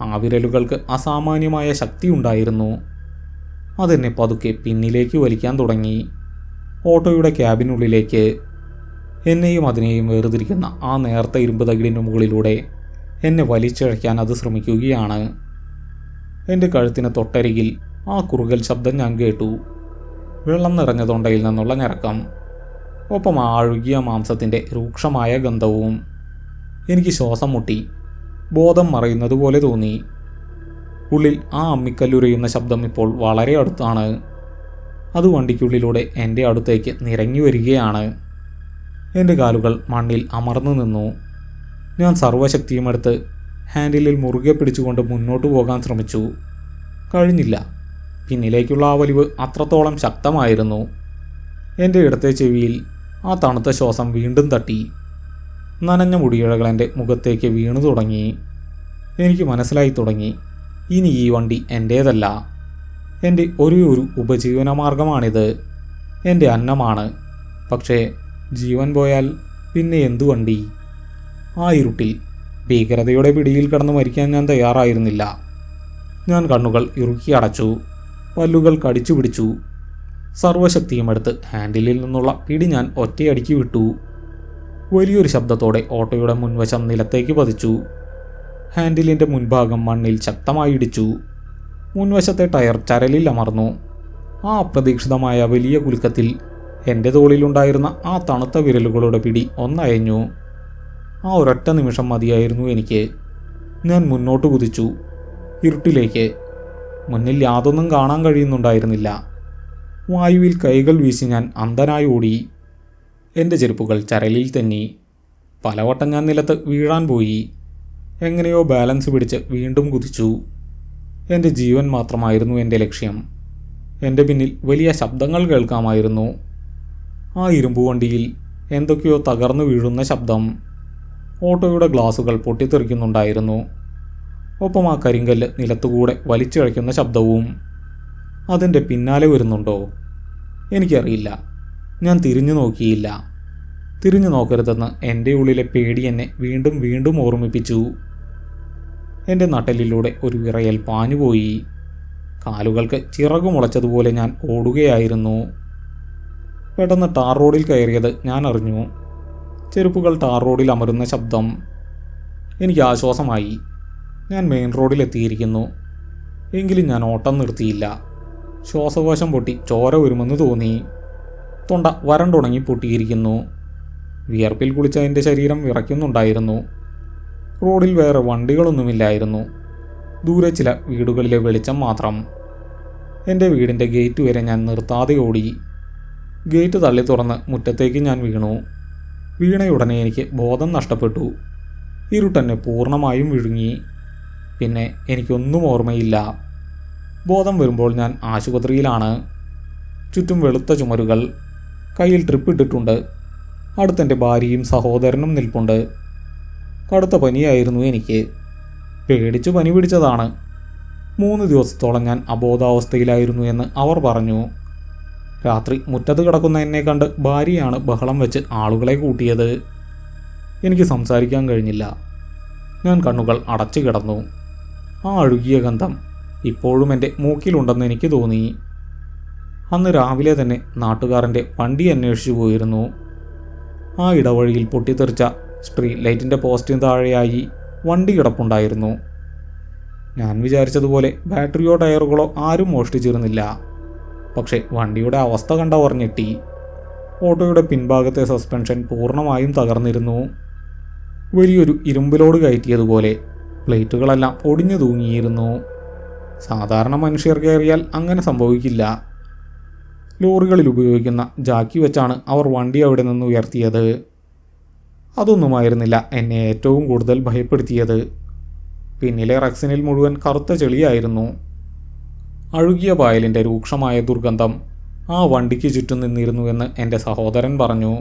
ആ വിരലുകൾക്ക് അസാമാന്യമായ ശക്തിയുണ്ടായിരുന്നു. അതെന്നെ പതുക്കെ പിന്നിലേക്ക് വലിക്കാൻ തുടങ്ങി. ഓട്ടോയുടെ ക്യാബിനുള്ളിലേക്ക്. എന്നെയും അതിനെയും വേർതിരിക്കുന്ന ആ നേർത്ത ഇരുമ്പ് തകിടിന് മുകളിലൂടെ എന്നെ വലിച്ചിഴയ്ക്കാൻ അത് ശ്രമിക്കുകയാണ്. എൻ്റെ കഴുത്തിന് തൊട്ടരികിൽ ആ കുറുകൽ ശബ്ദം ഞാൻ കേട്ടു. വെള്ളം നിറഞ്ഞ തൊണ്ടയിൽ നിന്നുള്ള ഞരക്കം, ഒപ്പം ആ അഴുകിയ മാംസത്തിൻ്റെ രൂക്ഷമായ ഗന്ധവും. എനിക്ക് ശ്വാസം മുട്ടി. ബോധം മറയുന്നതുപോലെ തോന്നി. ഉള്ളിൽ ആ അമ്മിക്കല്ലുരയുന്ന ശബ്ദം ഇപ്പോൾ വളരെ അടുത്താണ്. അത് വണ്ടിക്കുള്ളിലൂടെ എൻ്റെ അടുത്തേക്ക് നിരങ്ങി വരികയാണ്. എൻ്റെ കാലുകൾ മണ്ണിൽ അമർന്നു നിന്നു. ഞാൻ സർവ്വശക്തിയുമെടുത്ത് ഹാൻഡിലിൽ മുറുകെ പിടിച്ചുകൊണ്ട് മുന്നോട്ട് പോകാൻ ശ്രമിച്ചു. കഴിഞ്ഞില്ല. പിന്നിലേക്കുള്ള ആ വലിവ് അത്രത്തോളം ശക്തമായിരുന്നു. എൻ്റെ ഇടത്തെ ചെവിയിൽ ആ തണുത്ത ശ്വാസം വീണ്ടും തട്ടി. നനഞ്ഞ മുടിയിഴകൾ എൻ്റെ മുഖത്തേക്ക് വീണു തുടങ്ങി. എനിക്ക് മനസ്സിലായി തുടങ്ങി, ഇനി ഈ വണ്ടി എൻ്റേതല്ല. എൻ്റെ ഒരു ഉപജീവനമാർഗമാണിത്. എൻ്റെ അന്നമാണ്. പക്ഷേ ജീവൻ പോയാൽ പിന്നെ എന്തു വണ്ടി? ആ ഇരുട്ടിൽ ഭീകരതയുടെ പിടിയിൽ കിടന്ന് മരിക്കാൻ ഞാൻ തയ്യാറായിരുന്നില്ല. ഞാൻ കണ്ണുകൾ ഇറുക്കി അടച്ചു. പല്ലുകൾ കടിച്ചു പിടിച്ചു. സർവ്വശക്തിയുമെടുത്ത് ഹാൻഡിലിൽ നിന്നുള്ള പിടി ഞാൻ ഒറ്റയടിക്ക് വിട്ടു. വലിയൊരു ശബ്ദത്തോടെ ഓട്ടോയുടെ മുൻവശം നിലത്തേക്ക് പതിച്ചു. ഹാൻഡിലിൻ്റെ മുൻഭാഗം മണ്ണിൽ ശക്തമായി ഇടിച്ചു. മുൻവശത്തെ ടയർ ചരലിൽ അമർന്നു. ആ അപ്രതീക്ഷിതമായ വലിയ കുലുക്കത്തിൽ എൻ്റെ തോളിലുണ്ടായിരുന്ന ആ തണുത്ത വിരലുകളുടെ പിടി ഒന്നയഞ്ഞു. ആ ഒരൊറ്റ നിമിഷം മതിയായിരുന്നു എനിക്ക്. ഞാൻ മുന്നോട്ട് കുതിച്ചു. ഇരുട്ടിലേക്ക്. മുന്നിൽ യാതൊന്നും കാണാൻ കഴിയുന്നുണ്ടായിരുന്നില്ല. വായുവിൽ കൈകൾ വീശി ഞാൻ അന്ധനായി ഓടി. എൻ്റെ ചെരുപ്പുകൾ ചരലിൽ തെന്നി. പലവട്ടം ഞാൻ നിലത്ത് വീഴാൻ പോയി. എങ്ങനെയോ ബാലൻസ് പിടിച്ച് വീണ്ടും കുതിച്ചു. എൻ്റെ ജീവൻ മാത്രമായിരുന്നു എൻ്റെ ലക്ഷ്യം. എൻ്റെ പിന്നിൽ വലിയ ശബ്ദങ്ങൾ കേൾക്കാമായിരുന്നു. ആ ഇരുമ്പ് വണ്ടിയിൽ എന്തൊക്കെയോ തകർന്നു വീഴുന്ന ശബ്ദം. ഓട്ടോയുടെ ഗ്ലാസുകൾ പൊട്ടിത്തെറിക്കുന്നുണ്ടായിരുന്നു. ഒപ്പം ആ കരിങ്കല്ല് നിലത്തുകൂടെ വലിച്ചിഴയ്ക്കുന്ന ശബ്ദവും. അതിൻ്റെ പിന്നാലെ വരുന്നുണ്ടോ? എനിക്കറിയില്ല. ഞാൻ തിരിഞ്ഞു നോക്കിയില്ല. തിരിഞ്ഞു നോക്കരുതെന്ന് എൻ്റെ ഉള്ളിലെ പേടി എന്നെ വീണ്ടും വീണ്ടും ഓർമ്മിപ്പിച്ചു. എൻ്റെ നട്ടലിലൂടെ ഒരു വിറയൽ പാഞ്ഞുപോയി. കാലുകൾക്ക് ചിറകു മുളച്ചതുപോലെ ഞാൻ ഓടുകയായിരുന്നു. പെട്ടെന്ന് ടാർ റോഡിൽ കയറിയത് ഞാൻ അറിഞ്ഞു. ചെരുപ്പുകൾ ടാർ റോഡിൽ അമരുന്ന ശബ്ദം. എനിക്ക് ആശ്വാസമായി. ഞാൻ മെയിൻ റോഡിലെത്തിയിരിക്കുന്നു. എങ്കിലും ഞാൻ ഓട്ടം നിർത്തിയില്ല. ശ്വാസകോശം പൊട്ടി ചോര വരുമെന്ന് തോന്നി. തൊണ്ട വരണ്ടുണങ്ങി പൊട്ടിയിരിക്കുന്നു. വിയർപ്പിൽ കുളിച്ച എൻ്റെ ശരീരം വിറയ്ക്കുന്നുണ്ടായിരുന്നു. റോഡിൽ വേറെ വണ്ടികളൊന്നുമില്ലായിരുന്നു. ദൂരെ ചില വീടുകളിലെ വെളിച്ചം മാത്രം. എൻ്റെ വീടിൻ്റെ ഗേറ്റ് വരെ ഞാൻ നിർത്താതെ ഓടി. ഗേറ്റ് തള്ളി തുറന്ന് മുറ്റത്തേക്ക് ഞാൻ വീണു. വീണയുടനെ എനിക്ക് ബോധം നഷ്ടപ്പെട്ടു. ഇരുട്ടെന്നെ പൂർണ്ണമായും വിഴുങ്ങി. പിന്നെ എനിക്കൊന്നും ഓർമ്മയില്ല. ബോധം വരുമ്പോൾ ഞാൻ ആശുപത്രിയിലാണ്. ചുറ്റും വെളുത്ത ചുമരുകൾ. കയ്യിൽ ട്രിപ്പ് ഇട്ടിട്ടുണ്ട്. അടുത്തെൻ്റെ ഭാര്യയും സഹോദരനും നിൽപ്പുണ്ട്. കടുത്ത പനിയായിരുന്നു എനിക്ക്. പേടിച്ചു പനി പിടിച്ചതാണ്. 3 ദിവസത്തോളം ഞാൻ അബോധാവസ്ഥയിലായിരുന്നു എന്ന് അവർ പറഞ്ഞു. രാത്രി മുറ്റത്ത് കിടക്കുന്ന എന്നെ കണ്ട് ഭാര്യയാണ് ബഹളം വെച്ച് ആളുകളെ കൂട്ടിയത്. എനിക്ക് സംസാരിക്കാൻ കഴിഞ്ഞില്ല. ഞാൻ കണ്ണുകൾ അടച്ചു കിടന്നു. ആ അഴുകിയ ഗന്ധം ഇപ്പോഴും എൻ്റെ മൂക്കിലുണ്ടെന്ന് എനിക്ക് തോന്നി. അന്ന് രാവിലെ തന്നെ നാട്ടുകാരൻ്റെ വണ്ടി അന്വേഷിച്ചു പോയിരുന്നു. ആ ഇടവഴിയിൽ പൊട്ടിത്തെറിച്ച സ്ട്രീറ്റ് ലൈറ്റിൻ്റെ പോസ്റ്റിന് താഴെയായി വണ്ടി കിടപ്പുണ്ടായിരുന്നു. ഞാൻ വിചാരിച്ചതുപോലെ ബാറ്ററിയോ ടയറുകളോ ആരും മോഷ്ടിച്ചിരുന്നില്ല. പക്ഷേ വണ്ടിയുടെ അവസ്ഥ കണ്ടവർ ഞെട്ടി. ഓട്ടോയുടെ പിൻഭാഗത്തെ സസ്പെൻഷൻ പൂർണ്ണമായും തകർന്നിരുന്നു. വലിയൊരു ഇരുമ്പിലോട് കയറ്റിയതുപോലെ പ്ലേറ്റുകളെല്ലാം ഒടിഞ്ഞു തൂങ്ങിയിരുന്നു. സാധാരണ മനുഷ്യർ കയറിയാൽ അങ്ങനെ സംഭവിക്കില്ല. ലോറികളിൽ ഉപയോഗിക്കുന്ന ജാക്കി വെച്ചാണ് അവർ വണ്ടി അവിടെ നിന്ന് ഉയർത്തിയത്. അതൊന്നുമായിരുന്നില്ല എന്നെ ഏറ്റവും കൂടുതൽ ഭയപ്പെടുത്തിയത്. പിന്നിലെ റക്സിനിൽ മുഴുവൻ കറുത്ത ചെളിയായിരുന്നു. അഴുകിയ പായലിൻ്റെ രൂക്ഷമായ ദുർഗന്ധം ആ വണ്ടിക്ക് ചുറ്റും നിന്നിരുന്നുവെന്ന് എൻ്റെ സഹോദരൻ പറഞ്ഞു.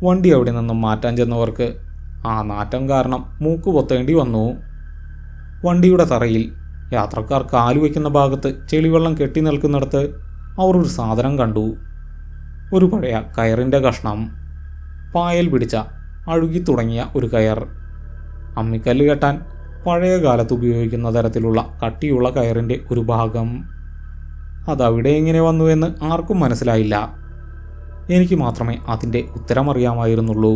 വണ്ടി അവിടെ നിന്നും മാറ്റാൻ ചെന്നവർക്ക് ആ നാറ്റം കാരണം മൂക്ക് പൊത്തേണ്ടി വന്നു. വണ്ടിയുടെ തറയിൽ യാത്രക്കാർ കാലുവയ്ക്കുന്ന ഭാഗത്ത് ചെളിവെള്ളം കെട്ടി നിൽക്കുന്നിടത്ത് അവർ ഒരു സാധനം കണ്ടു. ഒരു പഴയ കയറിൻ്റെ കഷ്ണം. പായൽ പിടിച്ച അഴുകി തുടങ്ങിയ ഒരു കയർ. അമ്മിക്കല്ല് കെട്ടാൻ പഴയ കാലത്ത് ഉപയോഗിക്കുന്ന തരത്തിലുള്ള കട്ടിയുള്ള കയറിൻ്റെ ഒരു ഭാഗം. അതവിടെ എങ്ങനെ വന്നു എന്ന് ആർക്കും മനസ്സിലായില്ല. എനിക്ക് മാത്രമേ അതിൻ്റെ ഉത്തരമറിയാമായിരുന്നുള്ളൂ.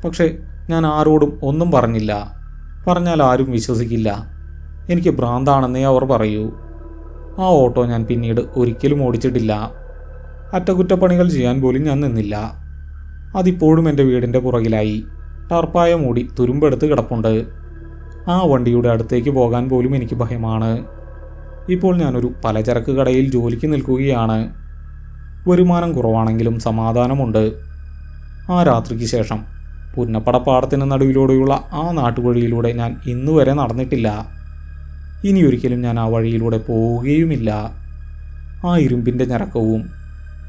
പക്ഷേ ഞാൻ ആരോടും ഒന്നും പറഞ്ഞില്ല. പറഞ്ഞാൽ ആരും വിശ്വസിക്കില്ല. എനിക്ക് ഭ്രാന്താണെന്നേ അവർ പറയൂ. ആ ഓട്ടോ ഞാൻ പിന്നീട് ഒരിക്കലും ഓടിച്ചിട്ടില്ല. അറ്റകുറ്റപ്പണികൾ ചെയ്യാൻ പോലും ഞാൻ നിന്നില്ല. അതിപ്പോഴും എൻ്റെ വീടിൻ്റെ പുറകിലായി ടർപ്പായ മൂടി തുരുമ്പെടുത്ത് കിടപ്പുണ്ട്. ആ വണ്ടിയുടെ അടുത്തേക്ക് പോകാൻ പോലും എനിക്ക് ഭയമാണ്. ഇപ്പോൾ ഞാനൊരു പലചരക്ക് കടയിൽ ജോലിക്ക് നിൽക്കുകയാണ്. വരുമാനം കുറവാണെങ്കിലും സമാധാനമുണ്ട്. ആ രാത്രിക്ക് ശേഷം പുന്നപ്പടപ്പാടത്തിന് നടുവിലൂടെയുള്ള ആ നാട്ടുവഴിയിലൂടെ ഞാൻ ഇന്നുവരെ നടന്നിട്ടില്ല. ഇനിയൊരിക്കലും ഞാൻ ആ വഴിയിലൂടെ പോവുകയുമില്ല. ആ ഇരുമ്പിൻ്റെ ഞരക്കവും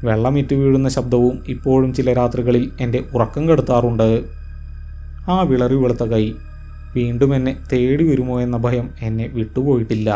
വെള്ളമിറ്റ് വീഴുന്ന ശബ്ദവും ഇപ്പോഴും ചില രാത്രികളിൽ എൻ്റെ ഉറക്കം കെടുത്താറുണ്ട്. ആ വിളറി വെളുത്ത കൈ വീണ്ടും എന്നെ തേടി വരുമോ എന്ന ഭയം എന്നെ വിട്ടുപോയിട്ടില്ല.